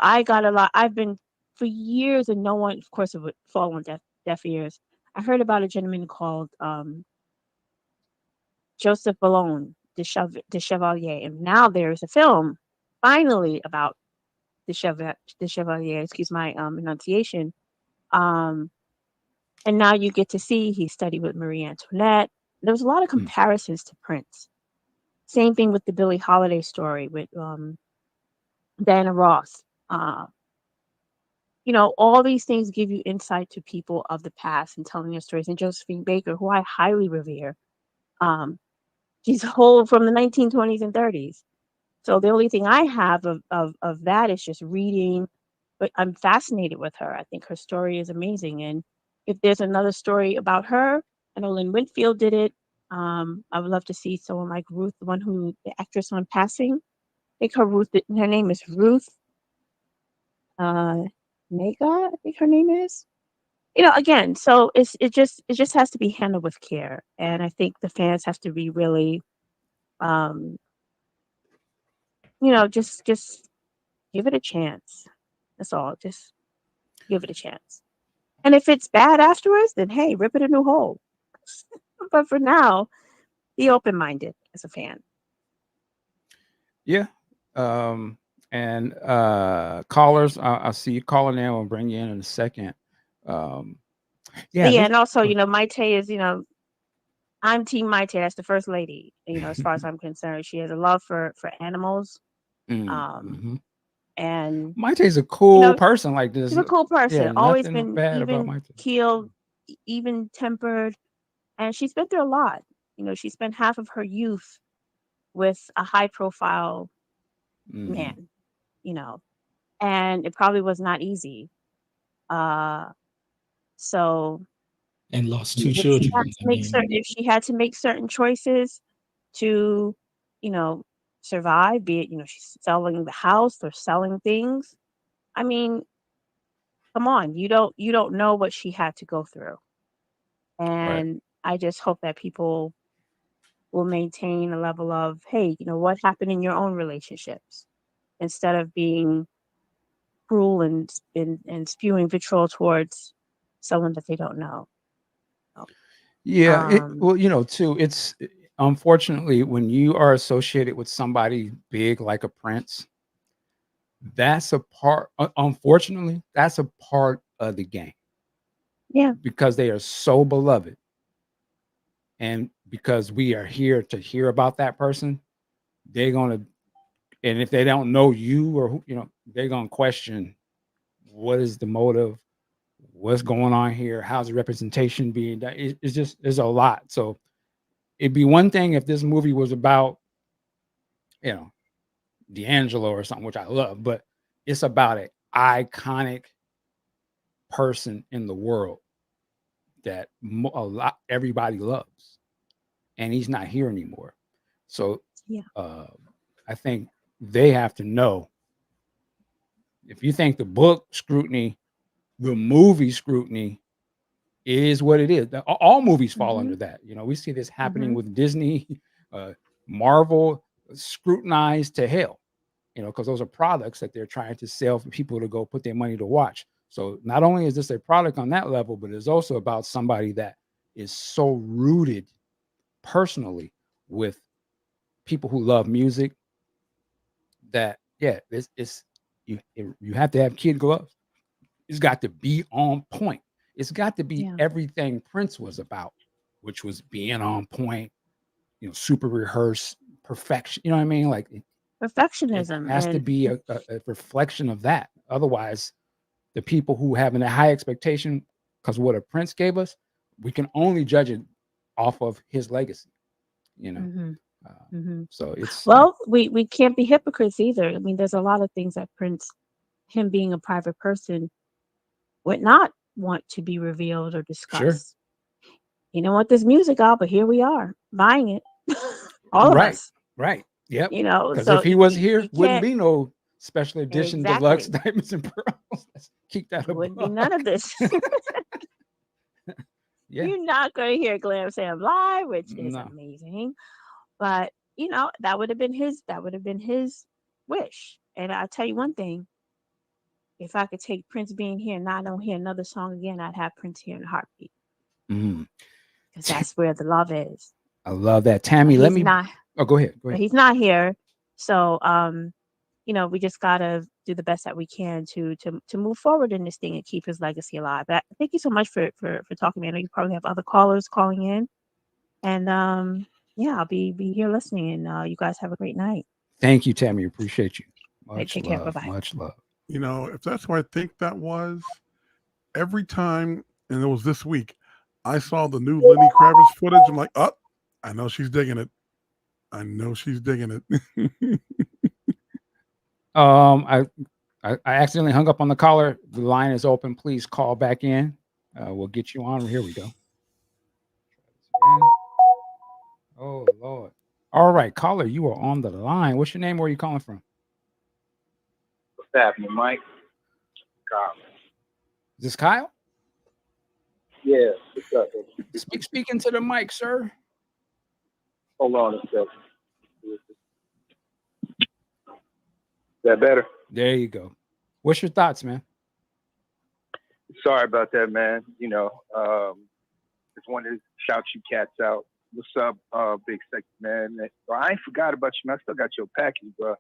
I got a lot. I've been for years, and no one, of course, it would fall on deaf ears. I heard about a gentleman called Joseph Boulogne de Chevalier, and now there is a film finally about de Chevalier. Excuse my enunciation. And now you get to see he studied with Marie Antoinette. There was a lot of comparisons to Prince. Same thing with the Billie Holiday story with Diana Ross. All these things give you insight to people of the past and telling their stories. And Josephine Baker, who I highly revere, she's whole from the 1920s and 30s. So the only thing I have of that is just reading, but I'm fascinated with her. I think her story is amazing. And if there's another story about her, I know Lynn Whitfield did it. I would love to see someone like Ruth, the actress on Passing. I think her name is Ruth Mega, I think her name is. Again, so it just has to be handled with care. And I think the fans have to be really, just give it a chance. That's all. Just give it a chance. And if it's bad afterwards, then hey, rip it a new hole. But for now, be open-minded as a fan. Yeah. And callers, I'll see you calling in. We'll bring you in a second. And also, Maite is, I'm Team Maite. That's the first lady. As far as I'm concerned, she has a love for animals. And Maite's a cool person. Like this, she's a cool person. Yeah, Always nothing been bad about Maite. keeled, even tempered, and she's been through a lot. She spent half of her youth with a high-profile man. And it probably was not easy. So. And lost 2 children. If she had to make certain choices to, survive, be it, she's selling the house or selling things. I mean, come on, you don't know what she had to go through. And I just hope that people will maintain a level of, hey, what happened in your own relationships, instead of being cruel and spewing vitriol towards someone that they don't know. Yeah. Too, it's unfortunately when you are associated with somebody big like a Prince, that's a part, unfortunately, that's a part of the game. Yeah. Because they are so beloved. And because we are here to hear about that person, they're going to, and if they don't know you or who, they're going to question what is the motive, what's going on here, how's the representation being done. It's just, there's a lot. So it'd be one thing if this movie was about, D'Angelo or something, which I love, but it's about an iconic person in the world that everybody loves, and he's not here anymore. So I think they have to know, if you think the book scrutiny, the movie scrutiny is what it is. All movies fall under that. We see this happening with Disney, Marvel, scrutinized to hell, because those are products that they're trying to sell for people to go put their money to watch. So not only is this a product on that level, but it's also about somebody that is so rooted personally with people who love music that, you have to have kid gloves. It's got to be on point. It's got to be everything Prince was about, which was being on point, super rehearsed, perfection. You know what I mean? Like perfectionism. It has to be a reflection of that. Otherwise, the people who have a high expectation, because what a Prince gave us, we can only judge it off of his legacy. So it's we can't be hypocrites either. I mean, there's a lot of things that Prince, him being a private person, would not want to be revealed or discussed. He didn't want this music out, but here we are buying it. All of Right. us. Right. Yep. You know, Because so if he was here, you wouldn't can't be no special edition deluxe exactly. diamonds and pearls. Let's keep that It wouldn't be above. none of this. Yeah. You're not going to hear Glam Sam live, which is No. amazing. But you know, that would have been his. That would have been his wish. And I'll tell you one thing: if I could take Prince being here and I don't hear another song again, I'd have Prince here in a heartbeat Mm. because that's where the love is. I love that. But Tammy, let he's me. not. Oh, go ahead. Go But ahead. he's not here. So you know, we just gotta do the best that we can to move forward in this thing and keep his legacy alive. But thank you so much for talking to me. I know you probably have other callers calling in, and yeah, I'll be here listening. And you guys have a great night. Thank you, Tammy. Appreciate you. All right, Much take care. love. Bye-bye. Much love. You know, if that's what I think that was, every time, and it was this week, I saw the new Lenny Kravitz footage. I'm like, oh, I know she's digging it. I know she's digging it. I accidentally hung up on the caller. The line is open. Please call back in. We'll get you on. Here we go. Oh Lord. All right, caller, you are on the line. What's your name? Where are you calling from? What's happening, Mike? Kyle. Is this Kyle? Yeah, what's up? Speak into the mic, sir. Hold on a second. Is that better? There you go. What's your thoughts, man? Sorry about that, man. You know, just wanted to shout you cats out. What's up, big sexy man? Well, I ain't forgot about you, man. I still got your package, bro.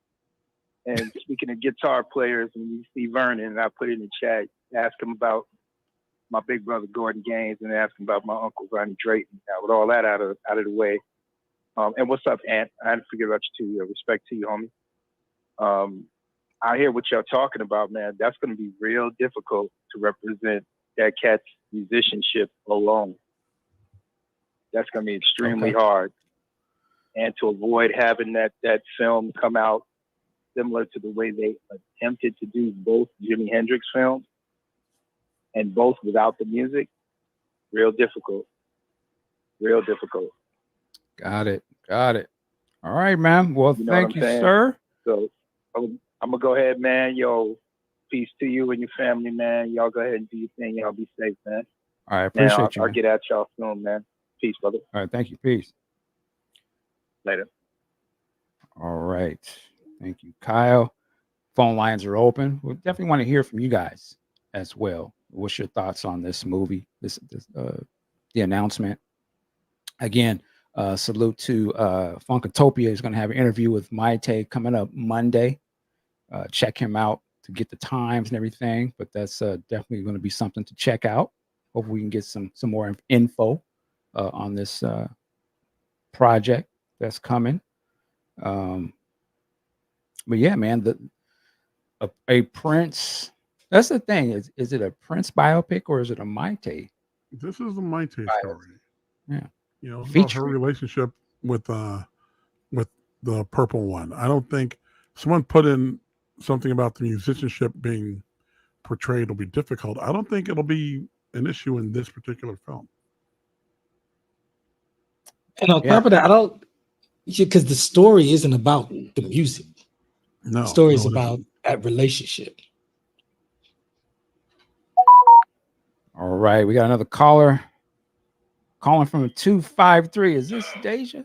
And speaking of guitar players, and you see Vernon, and I put it in the chat, ask him about my big brother Gordon Gaines, and ask him about my uncle Ronnie Drayton. Now, with all that out of the way. And what's up, Ant? I didn't forget about you too. Respect to you, homie. I hear what y'all talking about, man. That's going to be real difficult to represent that cat's musicianship alone. That's going to be extremely hard. And to avoid having that film come out similar to the way they attempted to do both Jimi Hendrix films and both without the music, real difficult. Real difficult. Got it. All right, man. Well, You know thank what you, I'm saying? sir. So I'm going to go ahead, man. Yo, peace to you and your family, man. Y'all go ahead and do your thing. Y'all be safe, man. All right, appreciate you. I'll get at y'all soon, man. Peace, brother. All right, thank you. Peace. Later. All right. Thank you, Kyle. Phone lines are open. We definitely want to hear from you guys as well. What's your thoughts on this movie? The announcement. Again, salute to Funkatopia. He's going to have an interview with Maite coming up Monday. Check him out to get the times and everything. But that's definitely going to be something to check out. Hopefully we can get some more info on this project that's coming. But yeah, man, a Prince. That's the thing. Is it a Prince biopic or is it a Maite? This is the Maite story. Yeah, you know, about her relationship with the purple one. I don't think someone put in something about the musicianship being portrayed will be difficult. I don't think it'll be an issue in this particular film. And on top of that, I don't, because the story isn't about the music. No, the story is about that relationship. All right, we got another caller calling from a 253. Is this Deja?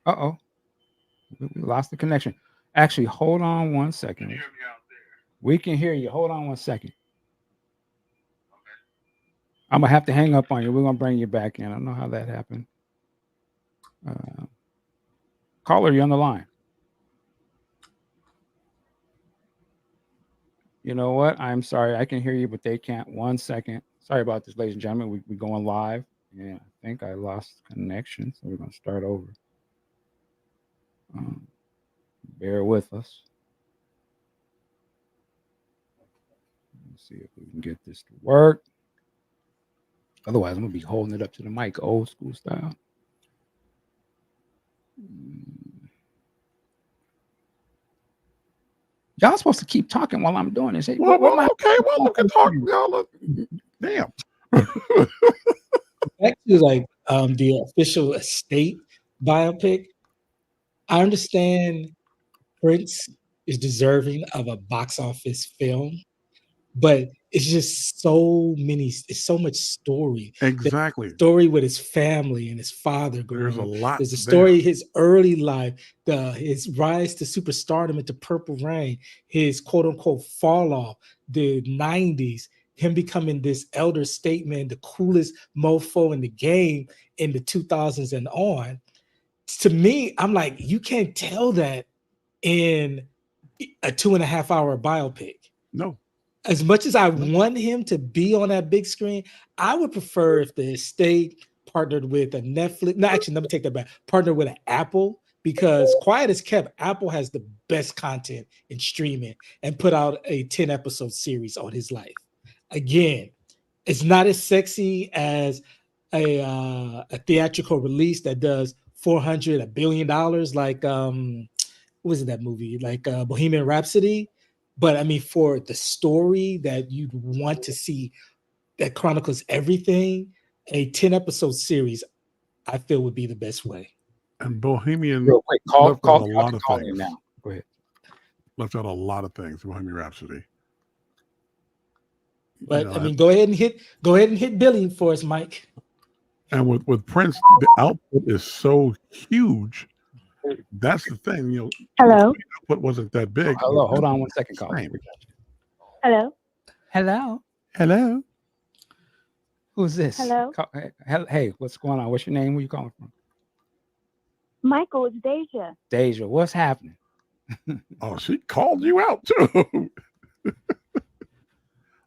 Uh-oh. We lost the connection. Actually, hold on one second. We can hear you. Hold on one second. I'm going to have to hang up on you. We're going to bring you back in. I don't know how that happened. Caller, you on the line. You know what? I'm sorry. I can hear you, but they can't. 1 second. Sorry about this, ladies and gentlemen. We're going live. Yeah, I think I lost connection, so we're going to start over. Bear with us. Let's see if we can get this to work. Otherwise, I'm going to be holding it up to the mic, old school style. Y'all supposed to keep talking while I'm doing this. Hey, well, look at talking. Y'all look. Damn. Actually, like the official estate biopic. I understand Prince is deserving of a box office film, but it's just it's so much story. Exactly. The story with his family and his father There's a growing up. lot There's a there. story, his early life, his rise to superstardom into Purple Rain, his quote unquote fall off, the 90s, him becoming this elder statesman, the coolest mofo in the game in the 2000s and on. To me, I'm like, you can't tell that in a 2.5 hour biopic. No. As much as I want him to be on that big screen, I would prefer if the estate partnered with a Netflix. No, actually, let me take that back. Partnered with an Apple, because quiet as kept, Apple has the best content in streaming and put out a 10 episode series on his life. Again, it's not as sexy as a theatrical release that does $400 billion like what was it, that movie like Bohemian Rhapsody. But I mean, for the story that you'd want to see that chronicles everything, a 10 episode series, I feel would be the best way. And Bohemian Real quick, left out a lot of call things. now. Go ahead. Left out a lot of things. Bohemian Rhapsody. But I mean, go ahead and hit Billy for us, Mike. And with Prince, the output is so huge. That's the thing, you know. Hello. The output wasn't that big. Oh, hello. Hold on 1 second, call. Hello. Hello. Hello. Who's this? Hello. Hey, what's going on? What's your name? Where you calling from? Michael, it's Deja. Deja, what's happening? Oh, she called you out too.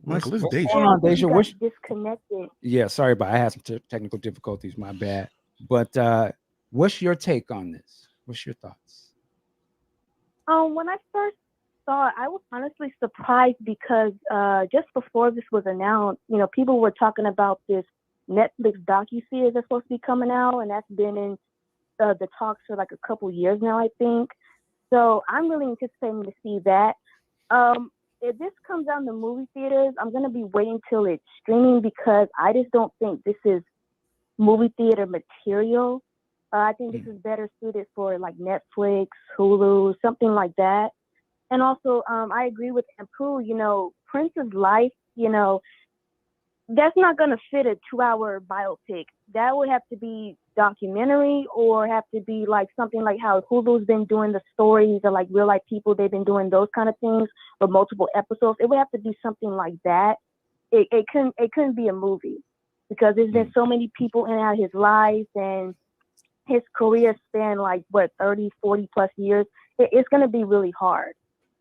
Michael, this is Deja. What's going on, Deja? Got disconnected. Yeah, sorry, but I had some technical difficulties. My bad. But what's your take on this? What's your thoughts? When I first saw it, I was honestly surprised because just before this was announced, you know, people were talking about this Netflix docuseries that's supposed to be coming out, and that's been in the talks for like a couple years now, I think. So I'm really anticipating to see that. If this comes out in the movie theaters, I'm going to be waiting till it's streaming because I just don't think this is movie theater material. I think this is better suited for like Netflix, Hulu, something like that. And also, I agree with Antpooh, you know, Prince's life, you know, that's not going to fit a 2-hour biopic. That would have to be documentary or have to be like something like how Hulu's been doing the stories of like real life people. They've been doing those kind of things for multiple episodes. It would have to be something like that. It couldn't be a movie because there's been so many people in and out of his life and his career span like 30, 40 plus years. It's going to be really hard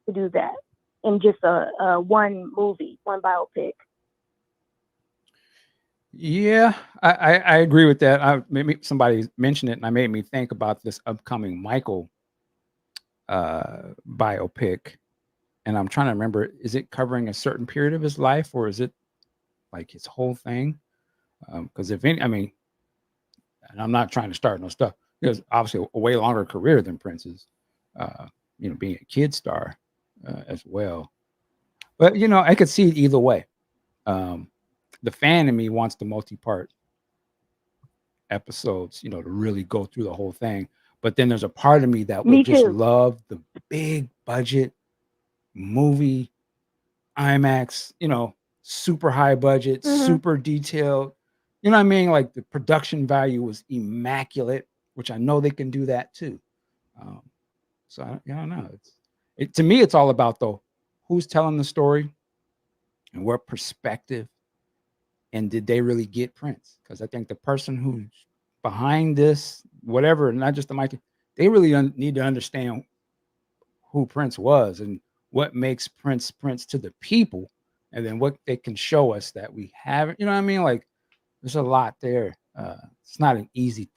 to do that in just a one movie, one biopic. Yeah, I agree with that. Maybe somebody mentioned it, and I made me think about this upcoming Michael biopic. And I'm trying to remember, is it covering a certain period of his life, or is it like his whole thing? Because if any, I mean, and I'm not trying to start no stuff. He has obviously a way longer career than Prince's. You know, being a kid star as well. But you know, I could see it either way. The fan in me wants the multi-part episodes, you know, to really go through the whole thing. But then there's a part of me that would just love the big budget movie, IMAX, you know, super high budget, super detailed. You know what I mean? Like the production value was immaculate, which I know they can do that too. So I don't know. To me, it's all about though, who's telling the story and what perspective. And did they really get Prince? Because I think the person who's behind this, whatever, not just the mic, they really need to understand who Prince was and what makes Prince to the people, and then what they can show us that we haven't. You know what I mean? Like there's a lot there. It's not an easy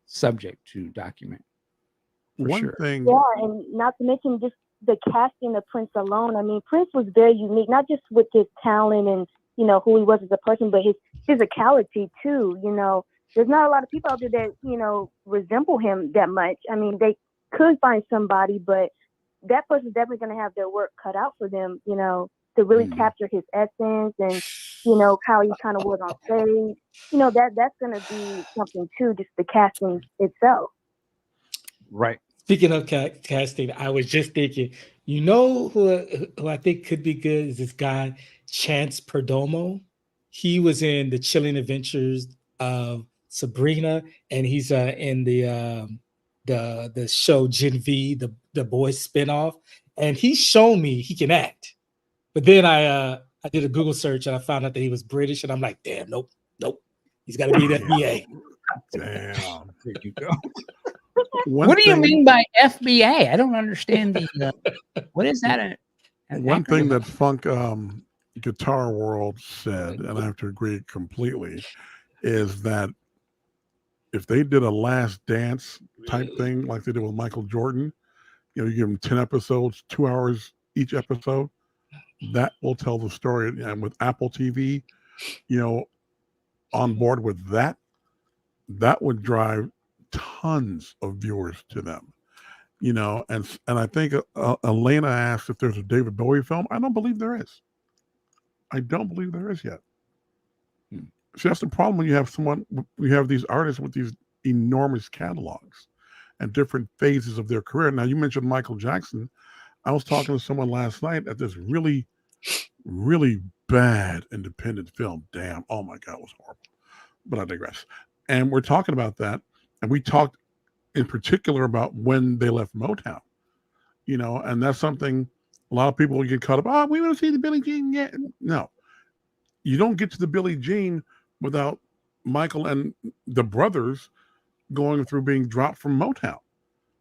subject to document. One thing, yeah, and not to mention just the casting of Prince alone. I mean, Prince was very unique, not just with his talent and you know, who he was as a person, but his physicality too. You know, there's not a lot of people out there that, you know, resemble him that much. I mean, they could find somebody, but that person's definitely going to have their work cut out for them, you know, to really capture his essence and, you know, how he kind of was on stage. You know, that's going to be something too, just the casting itself. Right. Speaking of casting, I was just thinking, you know who I think could be good is this guy, Chance Perdomo. He was in The Chilling Adventures of Sabrina, and he's in the show Gen V, the Boys spinoff. And he's shown me he can act. But then I did a Google search and I found out that he was British, and I'm like, damn, nope. He's got to be that BA. Damn. There you go. One What do you thing- mean by FBA? I don't understand the. What is that? One thing that Funk Guitar World said, and I have to agree completely, is that if they did a Last Dance type thing like they did with Michael Jordan, you know, you give them 10 episodes, 2 hours each episode, that will tell the story. And with Apple TV, you know, on board with that, that would drive tons of viewers to them. You know, and I think Elena asked if there's a David Bowie film. I don't believe there is. I don't believe there is yet. See, that's the problem when you have these artists with these enormous catalogs and different phases of their career. Now, you mentioned Michael Jackson. I was talking to someone last night at this really, really bad independent film. Damn, oh my God, it was horrible. But I digress. And we're talking about that, and we talked in particular about when they left Motown, you know, and that's something a lot of people will get caught up. Oh, we want to see the Billie Jean yet. No, you don't get to the Billie Jean without Michael and the brothers going through being dropped from Motown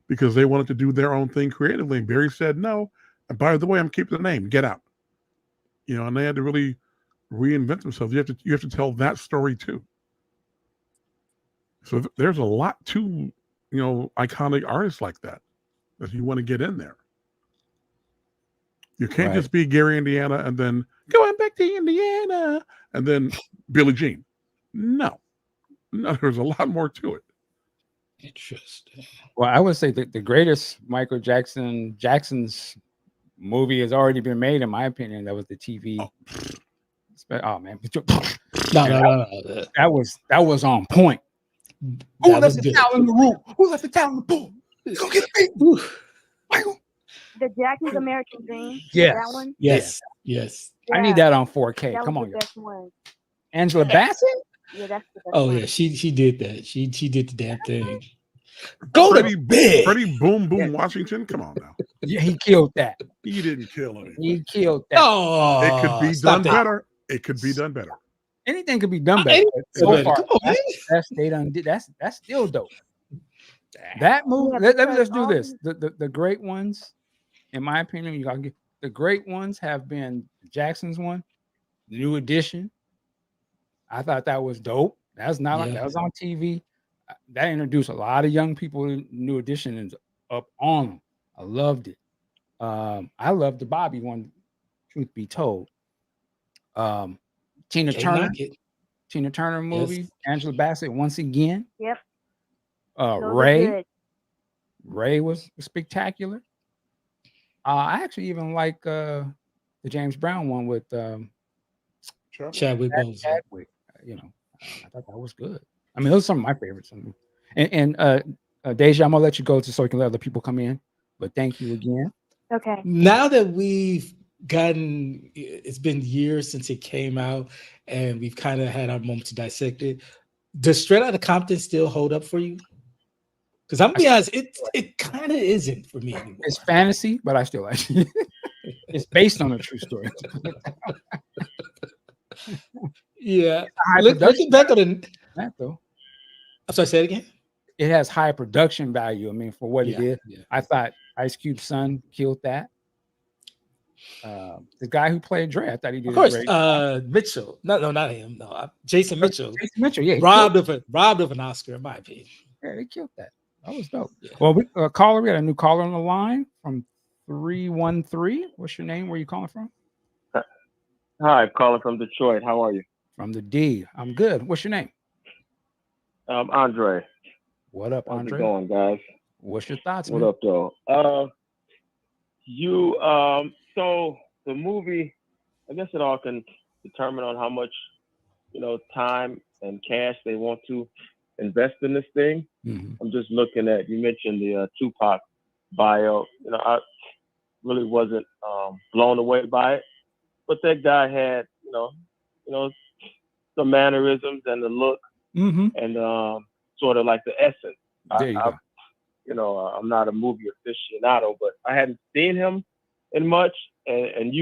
because they wanted to do their own thing creatively. And Barry said, no, and by the way, I'm keeping the name, get out, you know, and they had to really reinvent themselves. You have to tell that story too. So there's a lot to, you know, iconic artists like that you want to get in there. You can't just be Gary Indiana and then going back to Indiana and then Billie Jean. No, there's a lot more to it. Interesting. Well, I would say that the greatest Michael Jackson's movie has already been made, in my opinion. That was the TV. Oh man, No. That was on point. Who left the towel in the room? Who left the towel in the pool? Go get a baby. Michael. The Jackson's American Dream. Yes. That one? Yes. I need that on 4K. That Come was on, the best one. Angela Bassett? Yeah, that's the best Oh one. yeah, she did that. She did the damn thing. Go to bed. Freddie Boom Boom Washington. Come on now. Yeah, he killed that. He didn't kill anything. He killed that. Oh, it could be done better. It could be done better. Anything could be done better. So far, that's they done did. That's still dope. That movie. Let's do this. The great ones, in my opinion, you gotta get the great ones have been Jackson's one, New Edition. I thought that was dope. That's not like that was on TV. That introduced a lot of young people in New Edition and up on them. I loved it. I loved the Bobby one, truth be told. Tina Turner movie, yes. Angela Bassett once again. Yep. Ray was spectacular. I actually even like the James Brown one with Chadwick Boseman. Chadwick. You know, I thought that was good. I mean, those are some of my favorites. And Deja, I'm gonna let you go so we can let other people come in. But thank you again. Okay. Now that we've gotten, it's been years since it came out, and we've kind of had our moment to dissect it. Does Straight Outta Compton still hold up for you? Because I'm gonna be honest, it kind of isn't for me anymore. It's fantasy, but I still like it. It's based on a true story. Yeah. Looking back on that though. I'm sorry, say it again. It has high production value. I mean, for what it is. Yeah. I thought Ice Cube's son killed that. The guy who played Dre, I thought he did. Of course, Mitchell. No, not him. No, Jason Mitchell. Jason Mitchell, yeah. Robbed of an Oscar, in my opinion. Yeah, they killed that. That was dope. Yeah. Well, we got a new caller on the line from 313. What's your name? Where are you calling from? Hi, I'm calling from Detroit. How are you? From the D. I'm good. What's your name? Andre. What up, Andre? How's it going, guys? What's your thoughts, man? What up, though? So the movie I guess it all can determine on how much, time and cash they want to invest in this thing. I'm just looking at, you mentioned the Tupac bio. I really wasn't blown away by it, but that guy had, the mannerisms and the look and sort of like the essence. There you go. I'm not a movie aficionado, but I hadn't seen him in much, and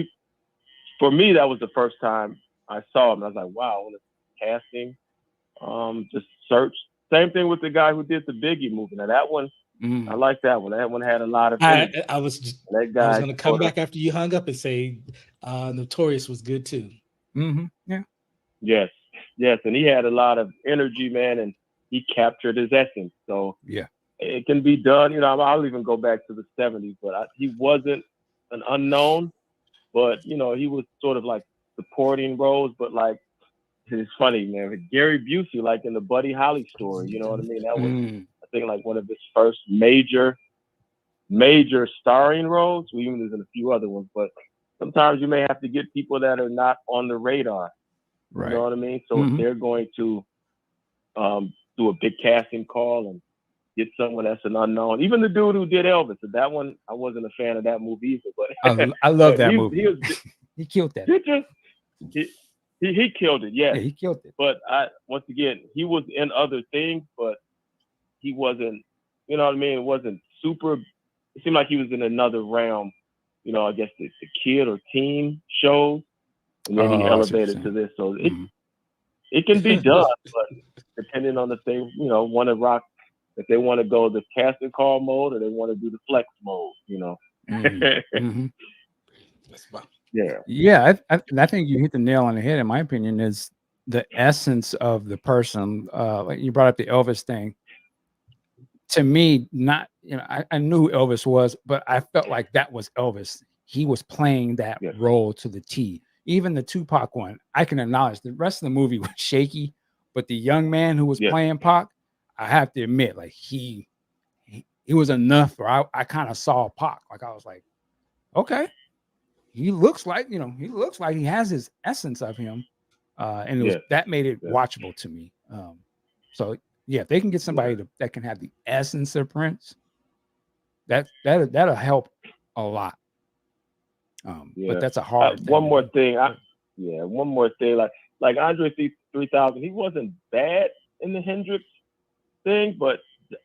for me, that was the first time I saw him. I was like, wow, when it's casting, just search. Same thing with the guy who did the Biggie movie. Now that one, I like that one. That one had a lot of energy. I was that guy. I was going to come back after you hung up and say Notorious was good too. Yeah. Yes, and he had a lot of energy, man, and he captured his essence. So yeah, it can be done. I'll even go back to the 70s, but he wasn't an unknown, but he was sort of like supporting roles, but like it's funny, man. Gary Busey, like in the Buddy Holly story, you know what I mean? That was, I think, like one of his first major starring roles. We even there's in a few other ones, but sometimes you may have to get people that are not on the radar. Right. You know what I mean? So if they're going to do a big casting call and get someone that's an unknown, even the dude who did Elvis, that one I wasn't a fan of that movie either. But I love that movie. He killed that. He killed it. Yes. Yeah, he killed it. But once again, he was in other things, but he wasn't. You know what I mean? It wasn't super. It seemed like he was in another realm. I guess the kid or teen shows, and then he elevated to this. So it can be done, but depending on if they want to rock, if they want to go the casting call mode or they want to do the flex mode. Yeah. I think you hit the nail on the head. In my opinion, is the essence of the person. Like you brought up the Elvis thing. To me, not I knew who Elvis was, but I felt like that was Elvis. He was playing that role to the T. Even the Tupac one, I can acknowledge the rest of the movie was shaky, but the young man who was playing Pac, I have to admit, like he was enough where I kind of saw Pac. Like I was like, okay, he looks like he has his essence of him, and that made it watchable to me. So yeah, if they can get somebody that can have the essence of Prince, that'll help a lot. But that's a hard thing. One more thing. Like Andre 3000, he wasn't bad in the Hendrix thing, but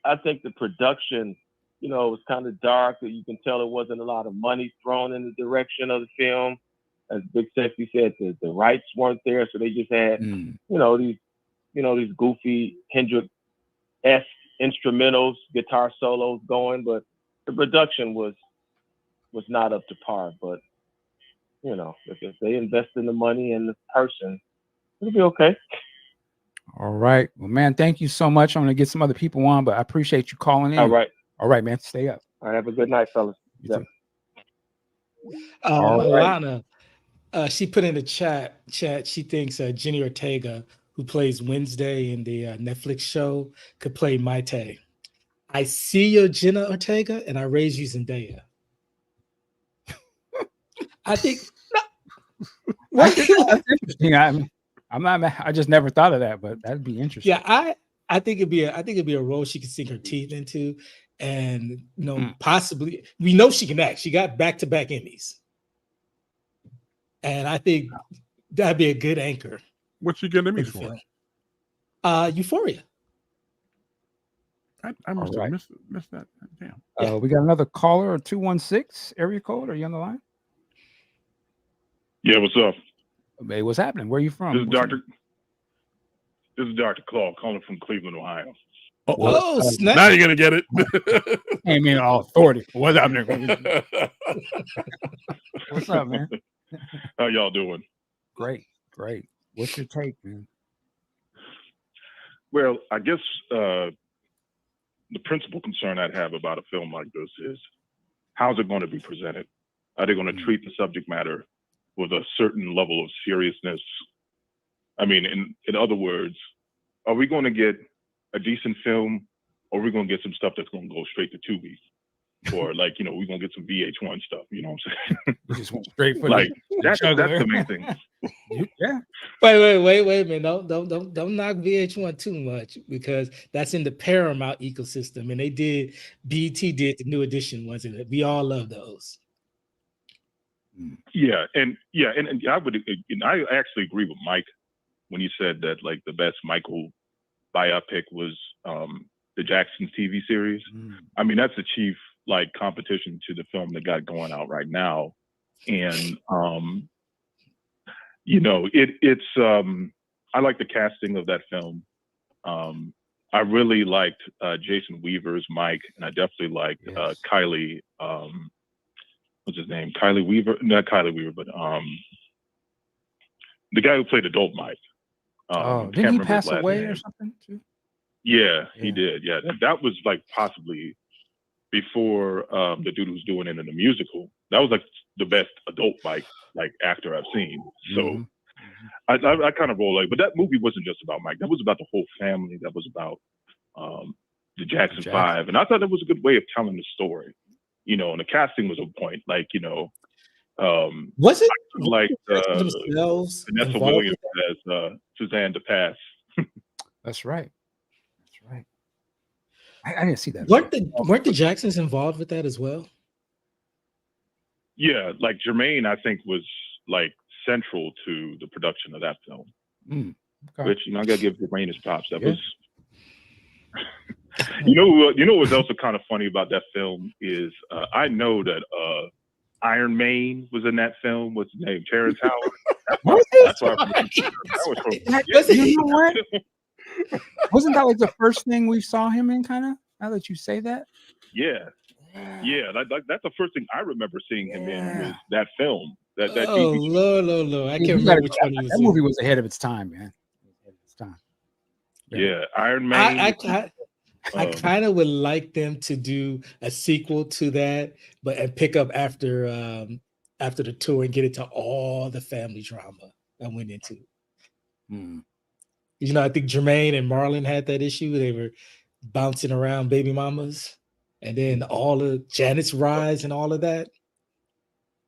I think the production, was kind of dark. That you can tell it wasn't a lot of money thrown in the direction of the film. As Big Sexy said, the rights weren't there, so they just had, these goofy Hendrix-esque instrumentals, guitar solos going, but the production was not up to par. But if they invest in the money and the person, it'll be okay. All right. Well, man, thank you so much. I'm going to get some other people on, but I appreciate you calling in. All right, man. Stay up. All right. Have a good night, fellas. Alana, she put in the chat, she thinks Jenny Ortega, who plays Wednesday in the Netflix show, could play Maite. I see your Jenna Ortega, and I raise you Zendaya. I think that's interesting. I'm not. I just never thought of that, but that'd be interesting. Yeah, I think it'd be a role she could sink her teeth into, and possibly we know she can act. She got back-to-back Emmys, and I think that'd be a good anchor. What's she getting Emmys for? Euphoria. I must have missed that. Damn. We got another caller, 216 area code. Are you on the line? Yeah, what's up? Hey, what's happening? Where are you from? This is Dr. Claw calling from Cleveland, Ohio. Snap. Now you're gonna get it. I mean, all authority. What's happening? What's up, man? How y'all doing? Great. What's your take, man? Well, I guess the principal concern I'd have about a film like this is how's it going to be presented? Are they going to treat the subject matter with a certain level of seriousness? I mean, in other words, are we going to get a decent film, or are we going to get some stuff that's going to go straight to Tubi? or like, you know, we're gonna get some VH1 stuff. You know what I'm saying? You just went straight for Like the that's juggler. the main thing. Yeah. Wait a minute. Don't knock VH1 too much, because that's in the Paramount ecosystem, and they did BT did the New Edition ones, and we all love those. Yeah, and I would, and I actually agree with Mike when he said that like the best Michael biopic was the Jacksons TV series. I mean, that's the chief like competition to the film that got going out right now, and you know, it's I like the casting of that film. I really liked Jason Weaver's Mike, and I definitely liked Kylie. What's his name? Kylie Weaver? Not Kylie Weaver, but the guy who played adult Mike. Didn't he pass away or something too? Yeah, he did. Yeah, that was like possibly before the dude who's doing it in the musical. That was like the best adult Mike like actor I've seen. So I kind of roll like, but that movie wasn't just about Mike. That was about the whole family. That was about the Jackson Five, and I thought that was a good way of telling the story. You know, and the casting was on point. Like, you know, was it like themselves Vanessa Williams as Suzanne DePass? That's right. That's right. I didn't see that. Weren't the Jacksons involved with that as well? Yeah, like Jermaine, I think was like central to the production of that film. Which, you know, I gotta give Jermaine his props. That was. You know what's also kind of funny about that film is I know that Iron Man was in that film. What's his name? Terrence Howard. That's why you know what? Wasn't that like the first thing we saw him in? Kind of. Now that you say that. Yeah. That's the first thing I remember seeing him in was that film. That Lord. I can't remember which one he was in. That movie was ahead of its time, man. Ahead of its time. Yeah, Iron Man. I kind of would like them to do a sequel to that, and pick up after the tour and get into all the family drama I went into. You know, I think Jermaine and Marlon had that issue. They were bouncing around baby mamas, and then all of Janet's rise and all of that.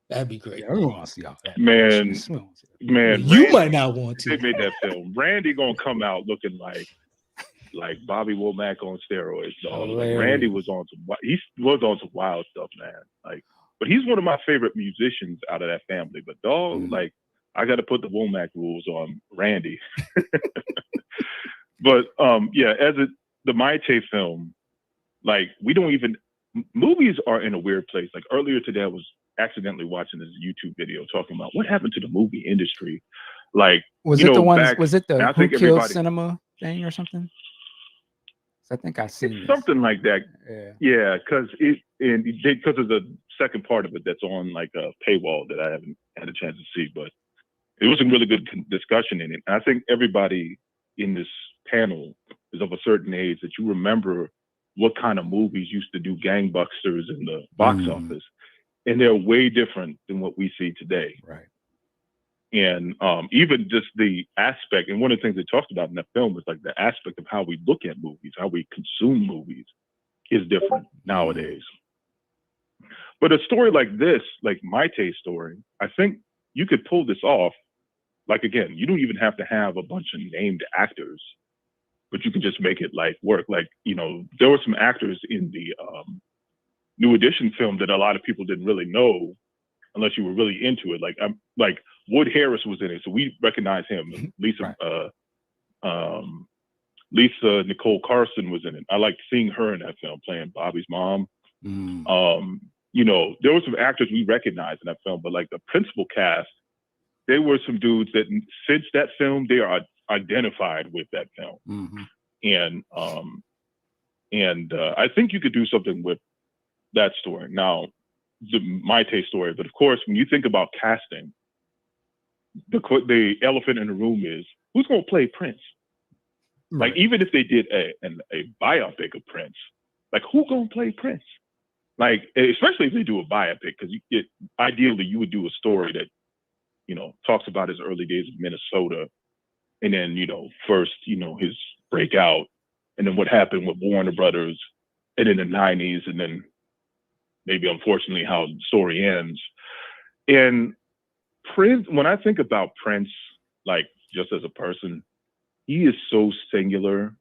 That'd be great. Yeah, we want to see all that. Man, you Randy, might not want to. They made that film. Randy gonna come out looking like Bobby Womack on steroids, dog. Like Randy was on some wild stuff, man. Like, but he's one of my favorite musicians out of that family. But dog, like, I got to put the Womack rules on Randy. But yeah, the Maite film, like, we don't even movies are in a weird place. Like earlier today, I was accidentally watching this YouTube video talking about what happened to the movie industry. Like, was it the one? Was it the Who Killed Cinema thing or something? I think I seen something like that. Yeah, because of the second part of it that's on like a paywall that I haven't had a chance to see, but it was a really good discussion in it. And I think everybody in this panel is of a certain age that you remember what kind of movies used to do gangbusters in the box office, and they're way different than what we see today. Right. And even just the aspect, and one of the things they talked about in that film was like the aspect of how we look at movies, how we consume movies is different nowadays. But a story like this, like Maite's story, I think you could pull this off. Like, again, you don't even have to have a bunch of named actors, but you can just make it like work. Like, you know, there were some actors in the New Edition film that a lot of people didn't really know unless you were really into it. Like Wood Harris was in it, so we recognize him. Lisa Nicole Carson was in it. I liked seeing her in that film, playing Bobby's mom. You know, there were some actors we recognized in that film, but like the principal cast, they were some dudes that since that film, they are identified with that film. And I think you could do something with that story. Now, the Maite story, but of course, when you think about casting, the elephant in the room is who's going to play Prince. Right. Like, even if they did a biopic of Prince, like, who going to play Prince? Like, especially if they do a biopic, because ideally you would do a story that, you know, talks about his early days in Minnesota, and then, you know, first, you know, his breakout, and then what happened with Warner Brothers, and in the 90s, and then maybe unfortunately how the story ends. And Prince, when I think about Prince, like just as a person, he is so singular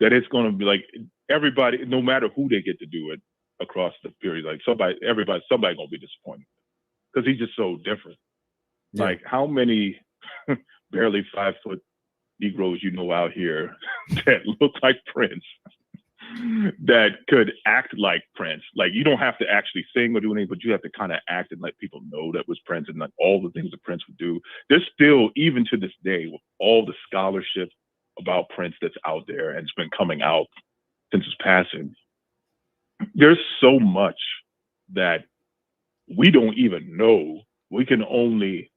that it's going to be like everybody, no matter who they get to do it across the period, like somebody going to be disappointed because he's just so different. Yeah. Like how many barely 5 foot Negroes you know out here that look like Prince, that could act like Prince. Like you don't have to actually sing or do anything, but you have to kind of act and let people know that was Prince and like all the things that Prince would do. There's still, even to this day, with all the scholarship about Prince that's out there and it's been coming out since his passing, there's so much that we don't even know. We can only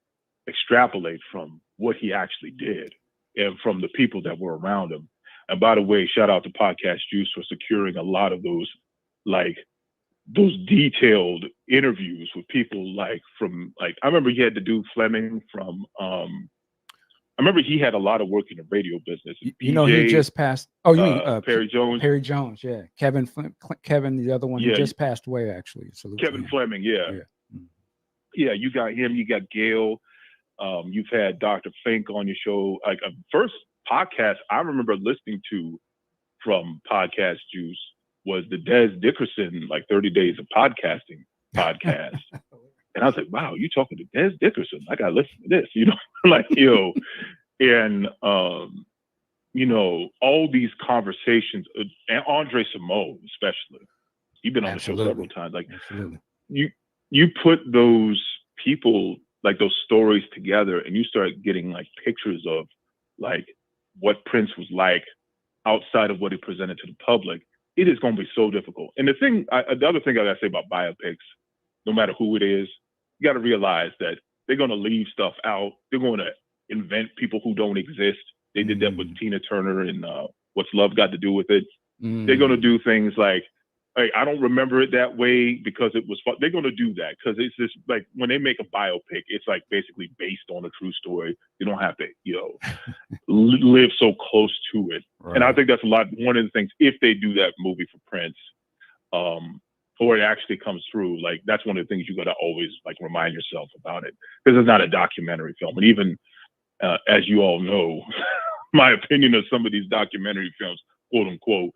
extrapolate from what he actually did and from the people that were around him. And by the way, shout out to Podcast Juice for securing a lot of those, like those detailed interviews with people like from, like, I remember he had to do Fleming from, I remember he had a lot of work in the radio business. You know, he just passed. Oh, you mean Perry Jones? Perry Jones, yeah. Kevin, the other one, he just passed away, actually. Salute Kevin Fleming, yeah. Yeah, you got him, you got Gail. You've had Dr. Fink on your show. Like first podcast I remember listening to from Podcast Juice was the Des Dickerson, like 30 Days of Podcasting podcast. And I was like, wow, you talking to Des Dickerson? I got to listen to this, you know, like, you know, and, you know, all these conversations, and Andre Simone, especially, he's been on the show several times. Like you put those people, like those stories together and you start getting like pictures of like what Prince was like outside of what he presented to the public. It is going to be so difficult. And the other thing I gotta say about biopics, no matter who it is, you got to realize that they're going to leave stuff out. They're going to invent people who don't exist. They did that with Tina Turner and What's Love Got to Do with It. They're going to do things like, hey, I don't remember it that way because it was fun. They're going to do that because it's just like when they make a biopic, it's like basically based on a true story. You don't have to, you know, live so close to it. Right. And I think that's one of the things, if they do that movie for Prince, or it actually comes through, like that's one of the things you got to always like remind yourself about it, because it's not a documentary film. And even as you all know, my opinion of some of these documentary films, quote unquote,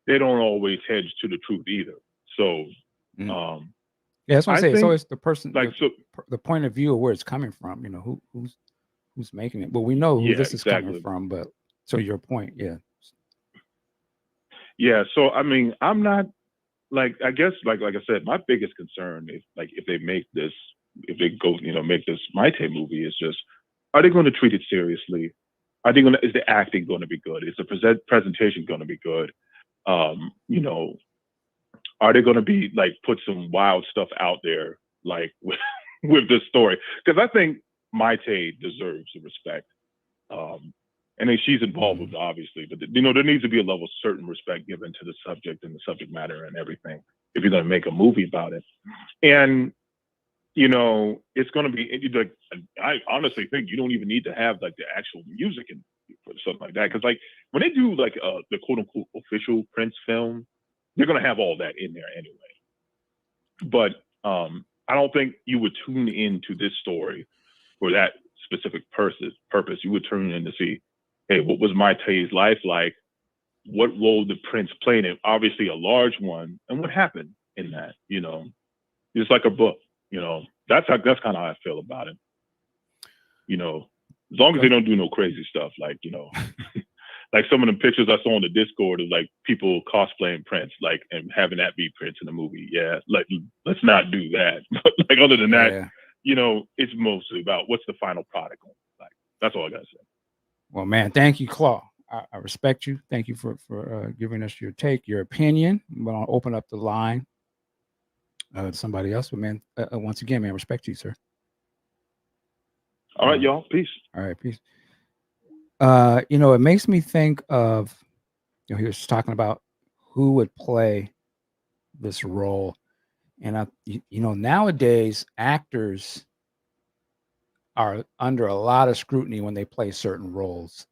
they don't always hedge to the truth either. So, yeah, that's what I say. It's always the person, like the point of view of where it's coming from. You know, who's making it. Well, we know who this is coming from, but so your point, yeah. Yeah. So I mean, I'm not like, I guess like I said, my biggest concern is like if they make this, if they go, you know, make this Maite movie, is just, are they going to treat it seriously? Is the acting going to be good? Is the presentation going to be good? You know, are they going to be like put some wild stuff out there like with this story? Because I think Maite deserves the respect. And then she's involved with it, obviously, but you know, there needs to be a level of certain respect given to the subject and the subject matter and everything if you're going to make a movie about it. And you know, it's going to be like, I honestly think you don't even need to have like the actual music and something like that, because like when they do like the quote unquote official Prince film, they're going to have all that in there anyway. But I don't think you would tune into this story for that specific purpose. You would tune in to see, hey, what was Maite's life like? What role did Prince play in it? Obviously a large one. And what happened in that, you know, it's like a book, you know, that's kind of how I feel about it. You know, as long as they don't do no crazy stuff, like, you know, like some of the pictures I saw on the Discord of like people cosplaying Prince, like, and having that be Prince in the movie. Yeah. Like, let's not do that. Like, other than that, you know, it's mostly about what's the final product. Like, that's all I got to say. Well, man, thank you, Claw. I respect you. Thank you for giving us your take, your opinion. I'm going to open up the line to somebody else. But, man, once again, man, respect you, sir. All right, y'all. Peace. All right, peace. You know, it makes me think of, you know, he was talking about who would play this role. And, you know, nowadays, actors are under a lot of scrutiny when they play certain roles.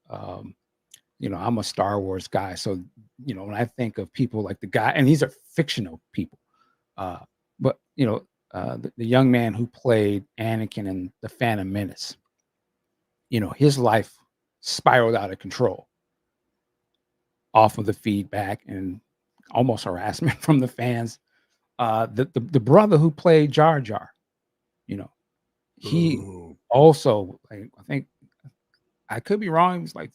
You know, I'm a Star Wars guy. So, you know, when I think of people like the guy, and these are fictional people, the young man who played Anakin in The Phantom Menace, his life spiraled out of control off of the feedback and almost harassment from the fans. The brother who played Jar Jar, he also, like, I think, I could be wrong, he was like,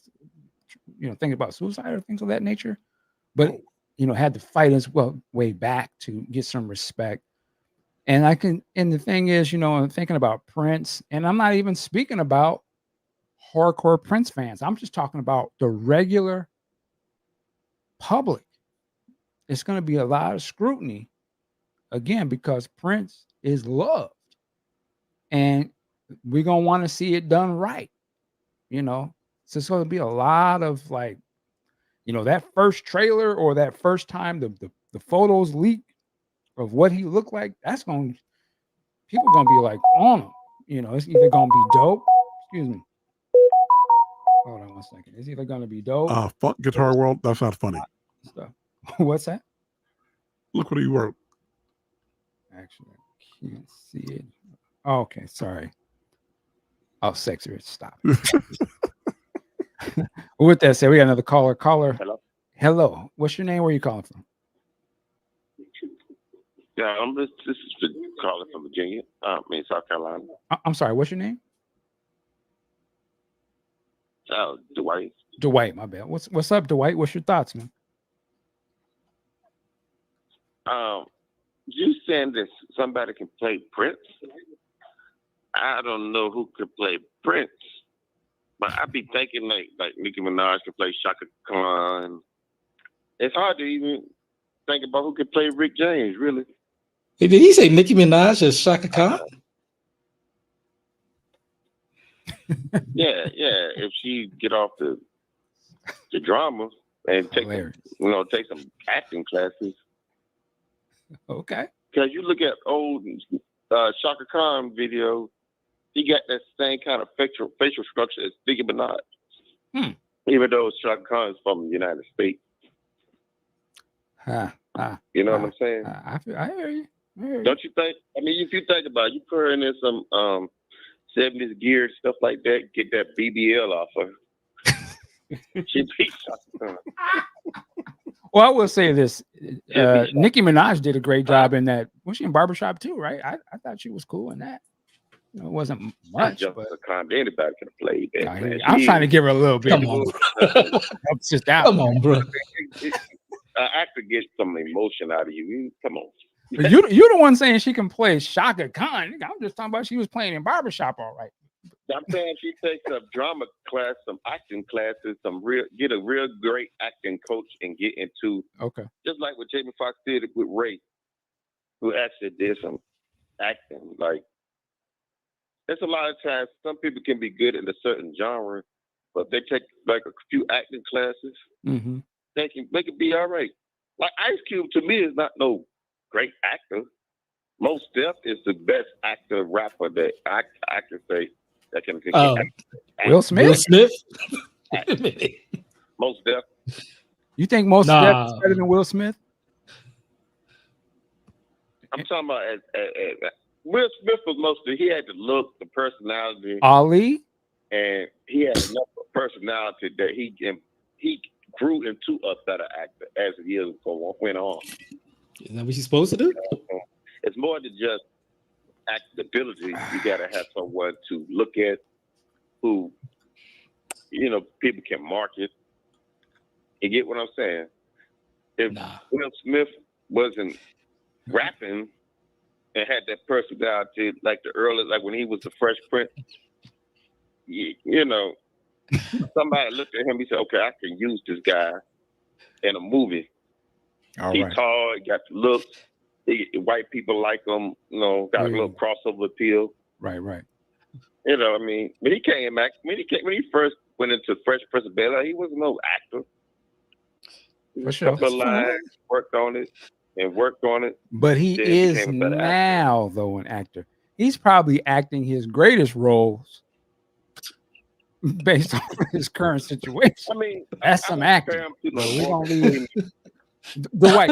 thinking about suicide or things of that nature, but had to fight his way back to get some respect. And the thing is, I'm thinking about Prince, and I'm not even speaking about hardcore Prince fans. I'm just talking about the regular public. It's going to be a lot of scrutiny again because Prince is loved, and we're going to want to see it done right. So it's going to be a lot of, like, that first trailer or that first time the photos leak of what he looked like. People going to be like on him. It's either going to be dope. Excuse me. Hold on one second. It's either going to be dope. Funk Guitar World. That's not funny. Stuff. What's that? Look what he wrote. Actually, I can't see it. Oh, okay, sorry. Oh, Sexy Rich, stop. With that said, we got another caller. Hello. What's your name? Where are you calling from? Yeah, this is calling from Virginia. South Carolina. I'm sorry. What's your name? Dwight. Dwight, my bad. What's up, Dwight? What's your thoughts, man? You saying that somebody can play Prince? I don't know who could play Prince, but I be thinking like Nicki Minaj could play Shaka Khan. It's hard to even think about who could play Rick James, really. Hey, did he say Nicki Minaj as Shaka Khan? Yeah. If she get off the drama and take some acting classes. Okay. Because you look at old Shaka Khan video, he got that same kind of facial structure as Nicki Minaj. Even though Shaka Khan is from the United States. You know what I'm saying? I hear you. Don't you think? I mean, if you think about it, you put her in some 70s gear, stuff like that, get that BBL off her. She beat Shaka Khan. Well, I will say this. Nicki Minaj did a great job in that. Was she in Barbershop too, right? I thought she was cool in that. It wasn't much. But anybody could have played that. I'm trying to give her a little bit. Come on. Just that. Come on, bro. Actor get some emotion out of you. Come on. You're the one saying she can play Shaka Khan. I'm just talking about she was playing in Barbershop, all right. I'm saying she takes a drama class, some acting classes, get a real great acting coach and get into just like what Jamie Foxx did with Ray, who actually did some acting. Like, there's a lot of times some people can be good in a certain genre, but they take like a few acting classes, they can make it be all right. Like Ice Cube to me is not no great actor. Mos Def is the best actor rapper that I can say. That can Will Smith? Will Smith? Mos Def. You think Mos Def is better than Will Smith? I'm talking about Will Smith was mostly, he had the look, the personality. Ali? And he had enough personality that he grew into a better actor as the years went on. Is that what you're supposed to do? It's more than just actability. You got to have someone to look at who, people can market. You get what I'm saying? If Will Smith wasn't rapping and had that personality like like when he was the Fresh Prince, somebody looked at him, he said, okay, I can use this guy in a movie. He's tall, he got the looks. White people like him, got a little crossover appeal. Right. I mean, when he came back, when he first went into Fresh Prince of Bel-Air, he wasn't no actor. For sure. Couple of lines, worked on it. But he is now, though, an actor. He's probably acting his greatest roles based on his current situation. I mean, that's some acting. We're gonna leave. Dwight,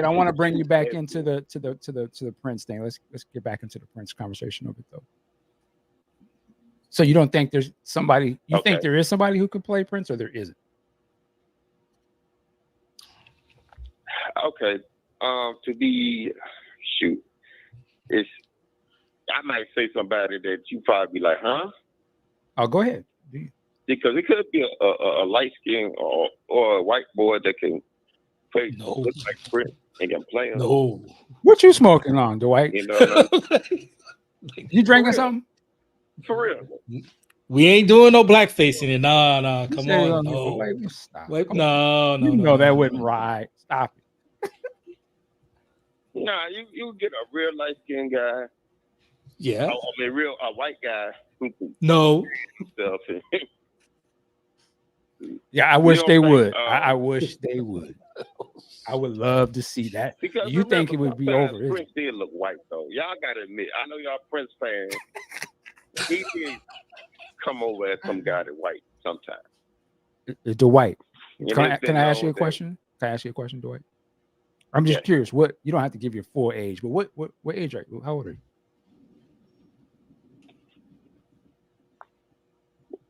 I want to bring you back into the Prince thing. Let's get back into the Prince conversation of it though. So you don't think there's somebody? You think there is somebody who could play Prince, or there isn't? Okay. To be it's. I might say somebody that you probably be like, huh? Oh, go ahead. Because it could be a light skin or a white boy that can play look like Prince and can play him. No. What you smoking on, Dwight? You know, you drinking something? For real. We ain't doing no blackface in it. No, come on. No. Stop. No. You know that wouldn't ride. Stop it. Nah, you get a real light skinned guy. Yeah. I mean, a white guy. No. Stuff. Yeah, I wish they would. I wish they would. I would love to see that. Because you think it would be over? Prince did look white though. Y'all gotta admit. I know y'all Prince fans. He did come over as some guy that white sometimes. Dwight, can I ask you a question? Can I ask you a question, Dwight? I'm just curious. What you don't have to give your full age, but what age are you? How old are you?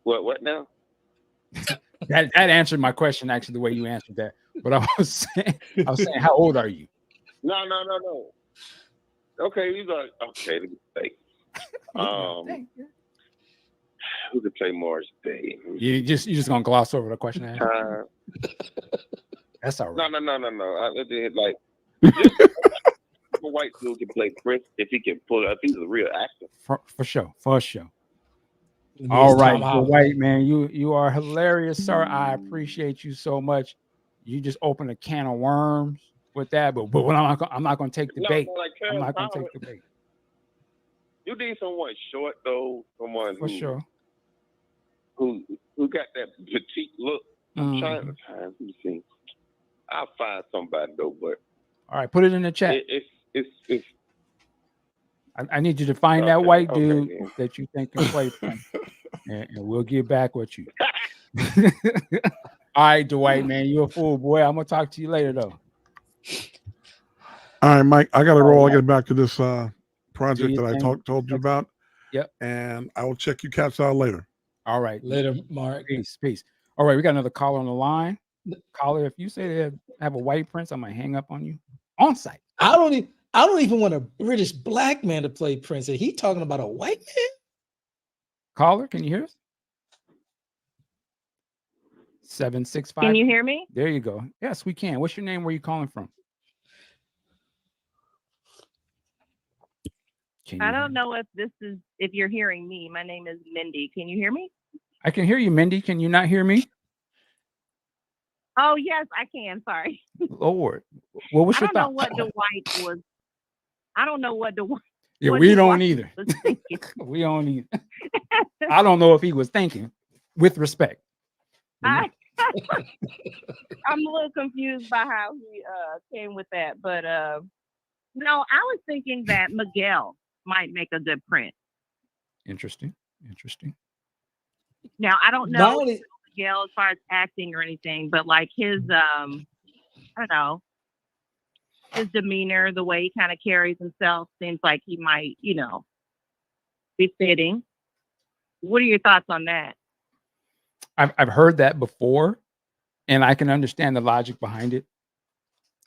What now? That answered my question actually the way you answered that. But I was saying, how old are you? No. Okay, he's like, okay, let me think. Who could play Morris Day? You just gonna gloss over the question? That's all right. No. I did like a white dude can play Prince if he can pull it up. He's a real actor. For sure. All right, Dwight, man, you are hilarious, sir. I appreciate you so much. You just opened a can of worms with that, but I'm not going to take the bait. I'm not going to take the bait. You need someone short though, someone for sure who got that petite look. I'm trying to find. Let me see. I'll find somebody though, but all right, put it in the chat. It's I need you to find that white dude that you think can play Prince, and we'll get back with you. All right, Dwight, man, you're a fool, boy. I'm gonna talk to you later, though. All right, Mike, I got to roll. I get back to this project that I told you about. Yep. And I will check you cats out later. All right, later, Mark. Peace. All right, we got another caller on the line. Caller, if you say they have a white Prince, I'm gonna hang up on you on site. I don't even want a British black man to play Prince. Are he talking about a white man? Caller, can you hear us? 765. Can you hear me? There you go. Yes, we can. What's your name? Where are you calling from? I don't know if you're hearing me. My name is Mindy. Can you hear me? I can hear you, Mindy. Can you not hear me? Oh, yes, I can. Sorry. Lord. Well, what's your thought? I don't know what Dwight. Yeah, we don't either. We don't either. I don't know if he was thinking with respect. I'm a little confused by how he came with that. But no, I was thinking that Miguel might make a good Prince. Interesting. Now, I don't know Miguel as far as acting or anything, but like his, I don't know, his demeanor, the way he kind of carries himself seems like he might, be fitting. What are your thoughts on that? I've heard that before, and I can understand the logic behind it.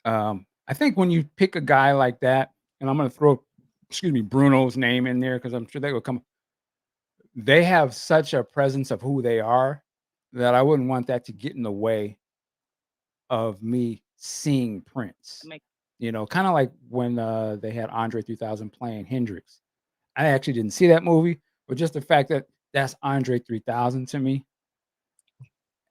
I think when you pick a guy like that, and I'm going to throw, Bruno's name in there because I'm sure they will come. They have such a presence of who they are that I wouldn't want that to get in the way of me seeing Prince. Kind of like when they had Andre 3000 playing Hendrix. I actually didn't see that movie, but just the fact that that's Andre 3000 to me,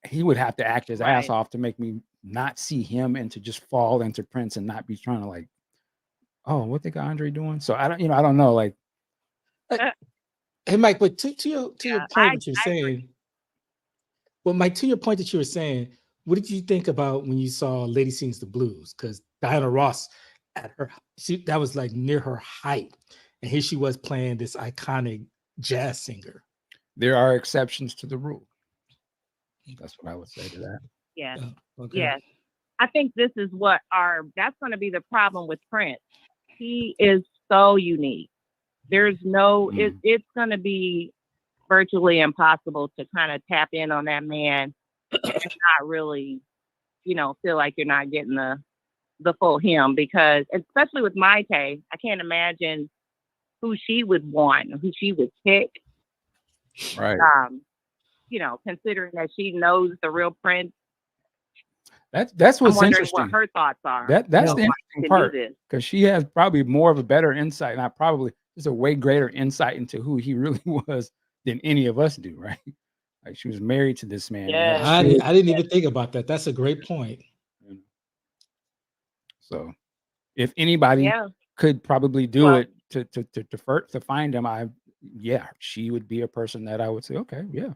he would have to act his ass off to make me not see him and to just fall into Prince and not be trying to like, oh, what they got Andre doing? So I don't know. Like, hey, Mike, but to your point that you're saying, well, Mike, to your point that you were saying, what did you think about when you saw Lady Sings the Blues? Because Diana Ross that was like near her height, and here she was playing this iconic jazz singer. There are exceptions to the rule. That's what I would say to that. Yeah. Okay. Yes. I think this is that's going to be the problem with Prince. He is so unique. There's no, it's going to be virtually impossible to kind of tap in on that man and not really, feel like you're not getting the full him, because especially with Maite, I can't imagine who she would want, who she would pick. Right. Considering that she knows the real Prince. That's what's I'm interesting. What her thoughts are. That's the interesting part, because she has probably more of a better insight, not probably, just a way greater insight into who he really was than any of us do, right? Like, she was married to this man. Yeah, I didn't even think about that. That's a great point. So, if anybody could probably do it to find him, she would be a person that I would say, okay, yeah.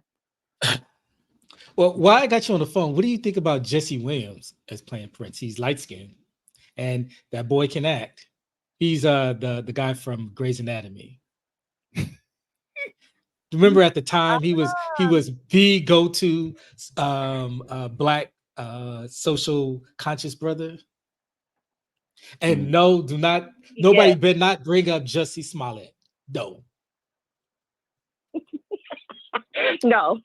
Well, while I got you on the phone, what do you think about Jesse Williams as playing Prince? He's light skinned, and that boy can act. He's the guy from Grey's Anatomy. Remember, at the time he was the go-to black social conscious brother. And nobody better not bring up Jussie Smollett. No. No.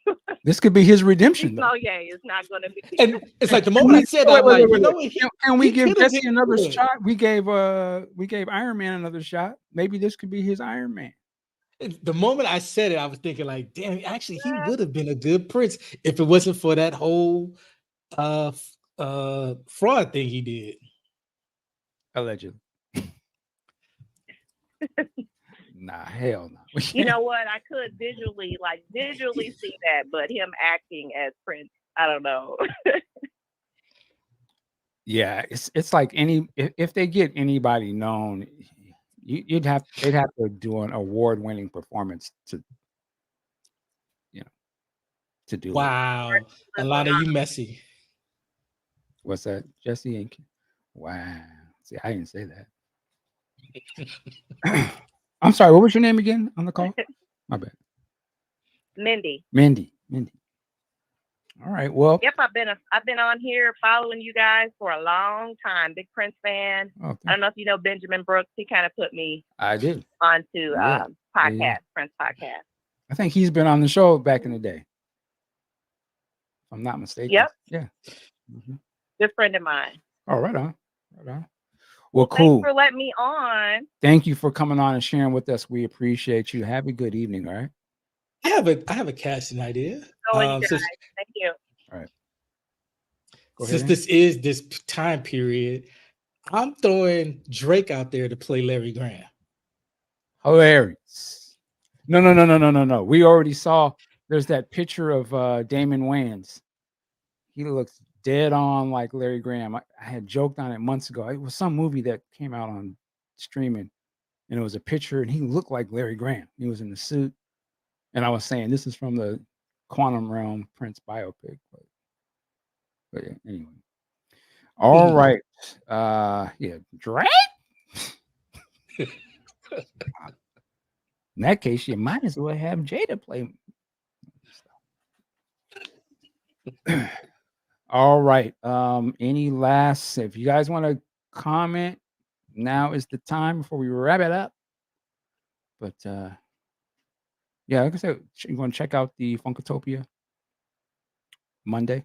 This could be his redemption, though. Oh yeah, it's not going to be. And it's like the moment I said that, I'm like, can we give Jesse another shot? We gave Iron Man another shot. Maybe this could be his Iron Man. The moment I said it, I was thinking like, damn, actually, he would have been a good Prince if it wasn't for that whole fraud thing he did. Allegedly. Nah, hell no. You know what? I could visually see that, but him acting as Prince, I don't know. Yeah, it's like if they get anybody known, they'd have to do an award-winning performance to do it. Wow, Alana, you messy. What's that, Jesse? And wow, see, I didn't say that. I'm sorry. What was your name again on the call? My bad. Mindy. All right. Well. Yep, I've been on here following you guys for a long time. Big Prince fan. I don't know if you know Benjamin Brooks. He kind of put me. I did. Onto podcast, Prince podcast. I think he's been on the show back in the day, if I'm not mistaken. Yep. Yeah. Mm-hmm. Good friend of mine. Oh, right on. Well, cool. Thanks for letting me on. Thank you for coming on and sharing with us. We appreciate you. Have a good evening. All right. I have a casting idea. Thank you. All right. Since this is this time period, I'm throwing Drake out there to play Larry Graham. Hilarious. No. We already saw. There's that picture of Damon Wayans. He looks dead on like Larry Graham. I had joked on it months ago. It was some movie that came out on streaming, and it was a picture, and he looked like Larry Graham. He was in the suit, and I was saying this is from the Quantum Realm Prince biopic. But yeah, anyway. All right. Drake. In that case, you might as well have Jada play. All right. Any last, if you guys want to comment, now is the time before we wrap it up. But yeah, like I said, you want to check out the Funkatopia Monday,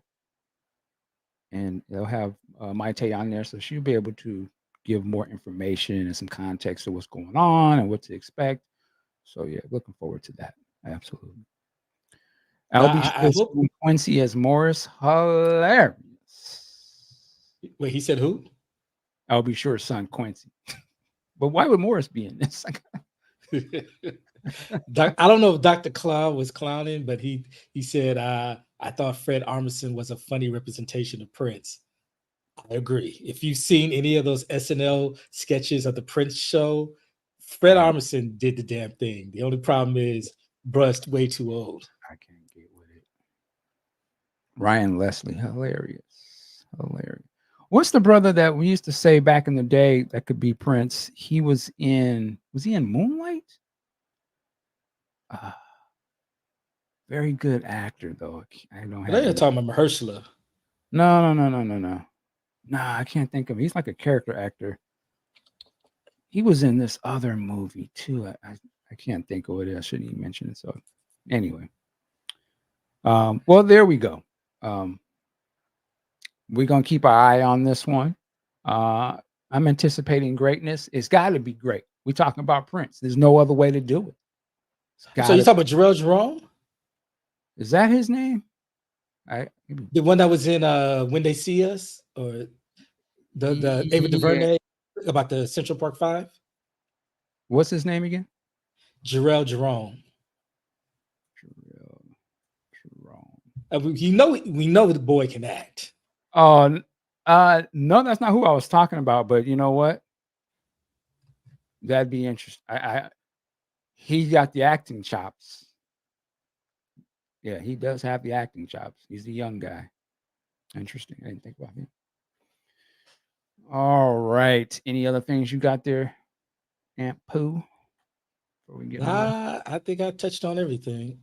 and they'll have Maite on there, so she'll be able to give more information and some context to what's going on and what to expect. So yeah, looking forward to that. Absolutely. Albie Quincy as Morris, hilarious. Wait, he said who? Albie Shure's son Quincy. But why would Morris be in this? I don't know if Dr. Claw was clowning, but he said, I thought Fred Armisen was a funny representation of Prince. I agree. If you've seen any of those SNL sketches of the Prince show, Fred Armisen did the damn thing. The only problem is bruh's way too old. I can't get with it. Ryan Leslie, hilarious. What's the brother that we used to say back in the day that could be Prince? He was he in Moonlight? Very good actor, though. I don't have. You're talking about Mahershala. No. Nah, I can't think of him. He's like a character actor. He was in this other movie too. I can't think of what it is. I shouldn't even mention it. So anyway. Well, there we go. We're gonna keep our eye on this one. I'm anticipating greatness. It's got to be great. We're talking about Prince. There's no other way to do it. So you talking about Jarrell Jerome? Is that his name? The one that was in When They See Us, or the Ava DuVernay about the Central Park Five? What's his name again? Jarrell Jerome. We know the boy can act. Oh, no, that's not who I was talking about. But you know what? That'd be interesting. He got the acting chops. Yeah, he does have the acting chops. He's the young guy. Interesting. I didn't think about him. All right. Any other things you got there, Antpooh? Before we get on? I think I touched on everything.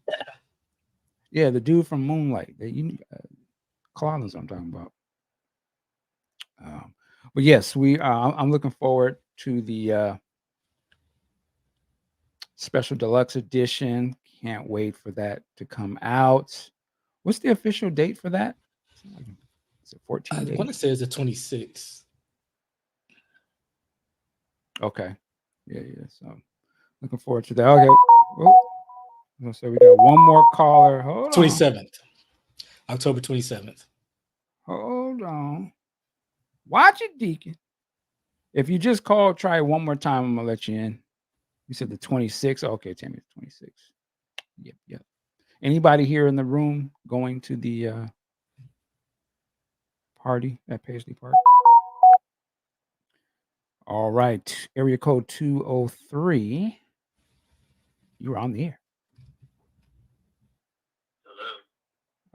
Yeah, the dude from Moonlight. Collins, I'm talking about. But yes, I'm looking forward to the special deluxe edition. Can't wait for that to come out. What's the official date for that? Is it 14 days? I want to say it's the 26th. Okay. Yeah. So looking forward to that. Okay. Oh, so we got one more caller. Hold 27th. on. October 27th. Hold on. Watch it, Deacon. If you just called, try it one more time. I'm gonna let you in. You said the 26th. Okay, Tammy, the 26th. Yep. Anybody here in the room going to the party at Paisley Park? All right. Area code 203. You're on the air.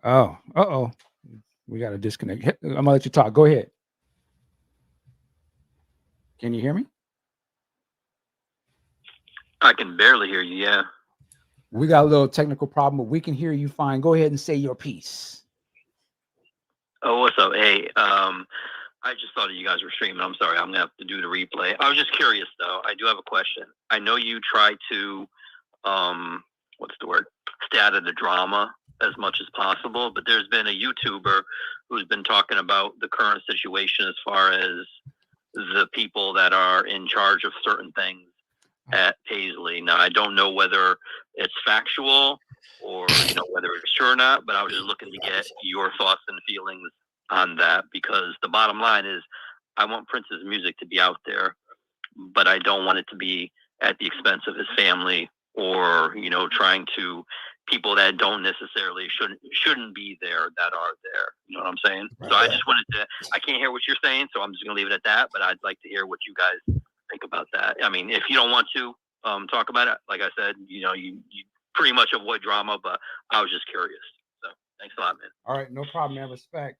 Hello. Oh, we got to disconnect. I'm gonna let you talk. Go ahead. Can you hear me? I can barely hear you. Yeah. We got a little technical problem, but we can hear you fine. Go ahead and say your piece. Oh, what's up? Hey, I just thought you guys were streaming. I'm sorry. I'm gonna have to do the replay. I was just curious though. I do have a question. I know you try to, what's the word? Stay out of the drama as much as possible, but there's been a YouTuber who's been talking about the current situation as far as the people that are in charge of certain things at Paisley. Now, I don't know whether it's factual or whether it's true or not, but I was just looking to get your thoughts and feelings on that, because the bottom line is I want Prince's music to be out there, but I don't want it to be at the expense of his family or trying to people that don't necessarily shouldn't be there that are there. You know what I'm saying? Right. So I just wanted to. I can't hear what you're saying, so I'm just gonna leave it at that. But I'd like to hear what you guys think about that. I mean, if you don't want to talk about it, like I said, you pretty much avoid drama. But I was just curious. So thanks a lot, man. All right, no problem, man. Respect.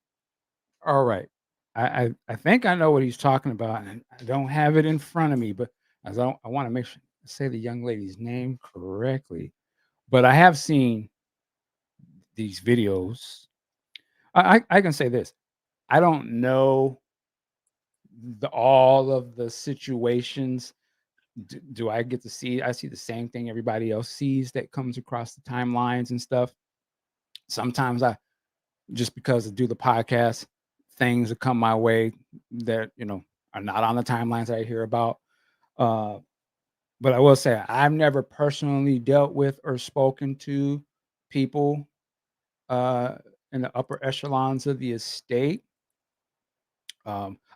All right, I think I know what he's talking about, and I don't have it in front of me, but I want to make sure I say the young lady's name correctly. But I have seen these videos. I can say this. I don't know all of the situations. Do I get to see? I see the same thing everybody else sees that comes across the timelines and stuff. Sometimes just because I do the podcast, things that come my way that are not on the timelines that I hear about. But I will say I've never personally dealt with or spoken to people in the upper echelons of the estate,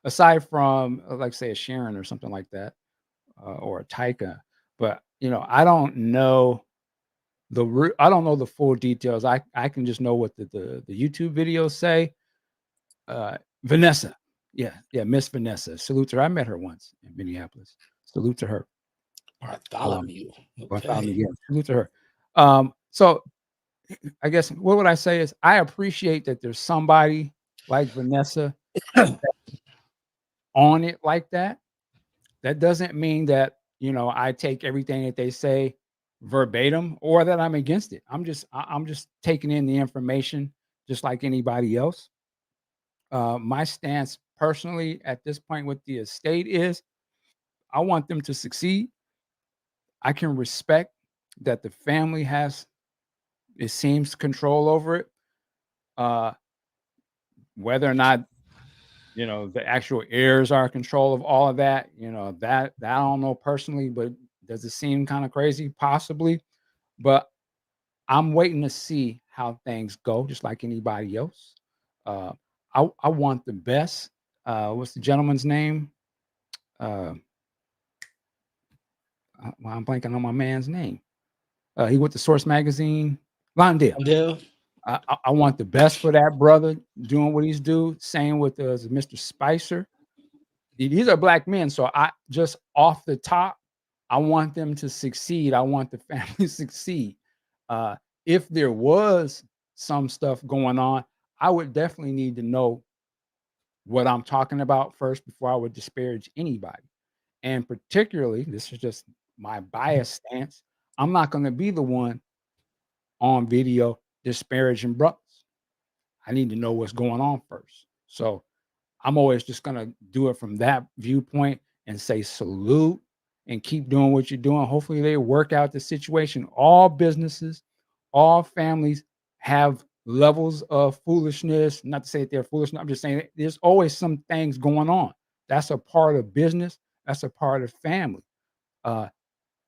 aside from like say a Sharon or something like that, or a Taika. But I don't know I don't know the full details. I can just know what the YouTube videos say. Vanessa, yeah, Miss Vanessa. Salute to her. I met her once in Minneapolis. Salute to her. Bartholomew. Bartholomew, yeah. Salute to her. So I guess what would I say is I appreciate that there's somebody like Vanessa on it like that. That doesn't mean that I take everything that they say verbatim or that I'm against it. I'm just taking in the information just like anybody else. My stance personally at this point with the estate is I want them to succeed. I can respect that the family has, it seems, control over it. Whether or not the actual heirs are in control of all of that, that I don't know personally, but does it seem kind of crazy? Possibly, but I'm waiting to see how things go, just like anybody else. Uh, I want the best. What's the gentleman's name? Well, I'm blanking on my man's name. He went to Source Magazine. Londale. I want the best for that brother doing what he's doing. Same with Mr. Spicer. These are black men, so I just off the top, I want them to succeed. I want the family to succeed. If there was some stuff going on, I would definitely need to know what I'm talking about first before I would disparage anybody. And particularly, this is just my bias stance. I'm not going to be the one on video disparaging brothers. I need to know what's going on first. So I'm always just going to do it from that viewpoint and say salute and keep doing what you're doing. Hopefully they work out the situation. All businesses, all families have levels of foolishness. Not to say that they're foolish. I'm just saying there's always some things going on. That's a part of business. That's a part of family.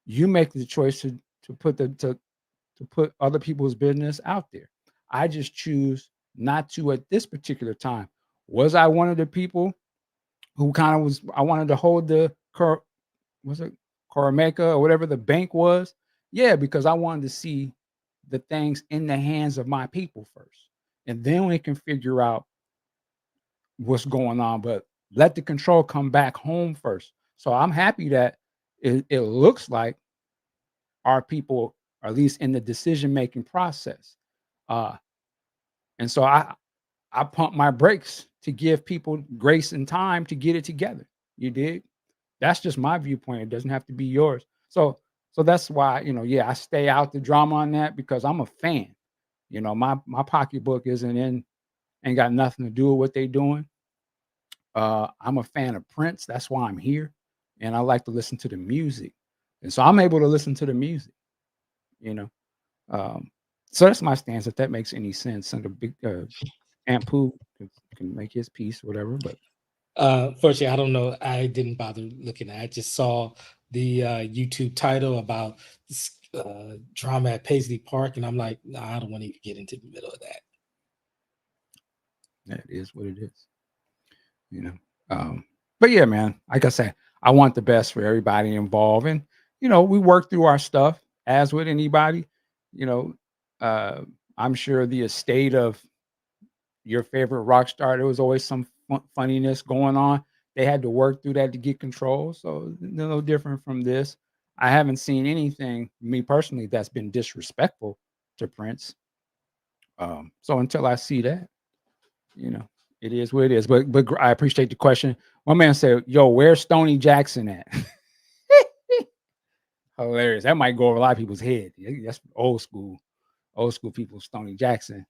You make the choice to put other people's business out there. I just choose not to at this particular time. Was I one of the people who kind of I wanted to hold the was it Corameka or whatever the bank was? Yeah, because I wanted to see the things in the hands of my people first. And then we can figure out what's going on. But let the control come back home first. So I'm happy that it looks like our people are at least in the decision-making process. And so I pump my brakes to give people grace and time to get it together. You dig? That's just my viewpoint. It doesn't have to be yours. So that's why, I stay out the drama on that because I'm a fan. My pocketbook ain't got nothing to do with what they doing. I'm a fan of Prince. That's why I'm here. And I like to listen to the music. And so I'm able to listen to the music, you know. So that's my stance, if that makes any sense. And the big Antpooh can make his piece, whatever. But fortunately, I don't know. I didn't bother looking at it. I just saw the YouTube title about drama at Paisley Park, and I'm like, nah, I don't want to even get into the middle of that. That is what it is. But yeah, man, like I said, I want the best for everybody involved. And, we work through our stuff as with anybody. I'm sure the estate of your favorite rock star, there was always some funniness going on. They had to work through that to get control. So no different from this. I haven't seen anything, me personally, that's been disrespectful to Prince. So until I see that, it is what it is. But I appreciate the question. One man said, "Yo, where's Stoney Jackson at?" Hilarious. That might go over a lot of people's head. That's old school people. Stoney Jackson.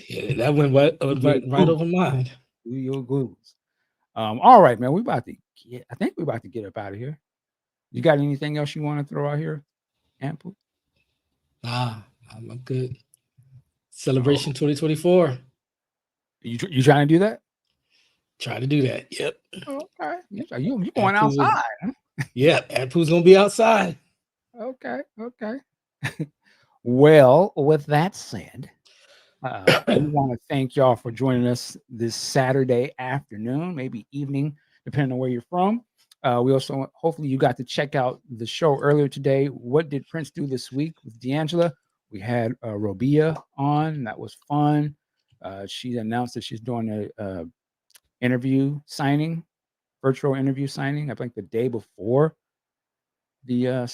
Yeah, that went right over mine. Do your googles. All right, man. I think we're about to get up out of here. You got anything else you want to throw out here, Antpooh? I'm good. Celebration 2024. You trying to do that? Try to do that. Yep. Okay. You going outside? Huh? Yeah, Antpooh's gonna be outside. Okay. Well, with that said, we want to thank y'all for joining us this Saturday afternoon, maybe evening, depending on where you're from. We also, hopefully you got to check out the show earlier today. What did Prince do this week with D'Angela? We had Robia on, and that was fun. She announced that she's doing a virtual interview signing, I think the day before the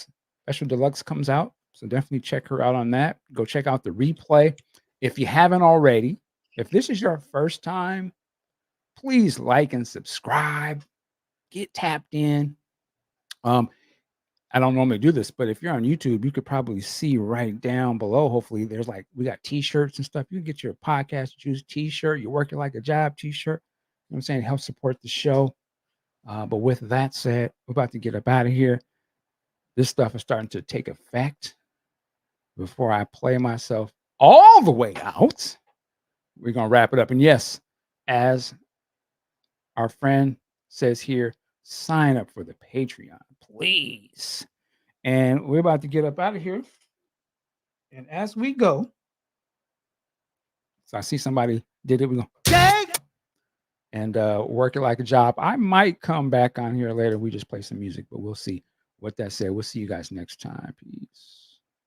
special deluxe comes out. So definitely check her out on that. Go check out the replay. If you haven't already, if this is your first time, please like and subscribe. Get tapped in. I don't normally do this, but if you're on YouTube, you could probably see right down below. Hopefully, there's we got t-shirts and stuff. You can get your podcast juice t-shirt. You're working like a job t-shirt. what I'm saying, help support the show. But with that said, we're about to get up out of here. This stuff is starting to take effect. Before I play myself all the way out, we're going to wrap it up. And yes, as our friend says here, sign up for the Patreon, please. And we're about to get up out of here. And as we go, so I see somebody did it. We're going to and work it like a job. I might come back on here later. We just play some music, but we'll see. What that said, we'll see you guys next time. Peace.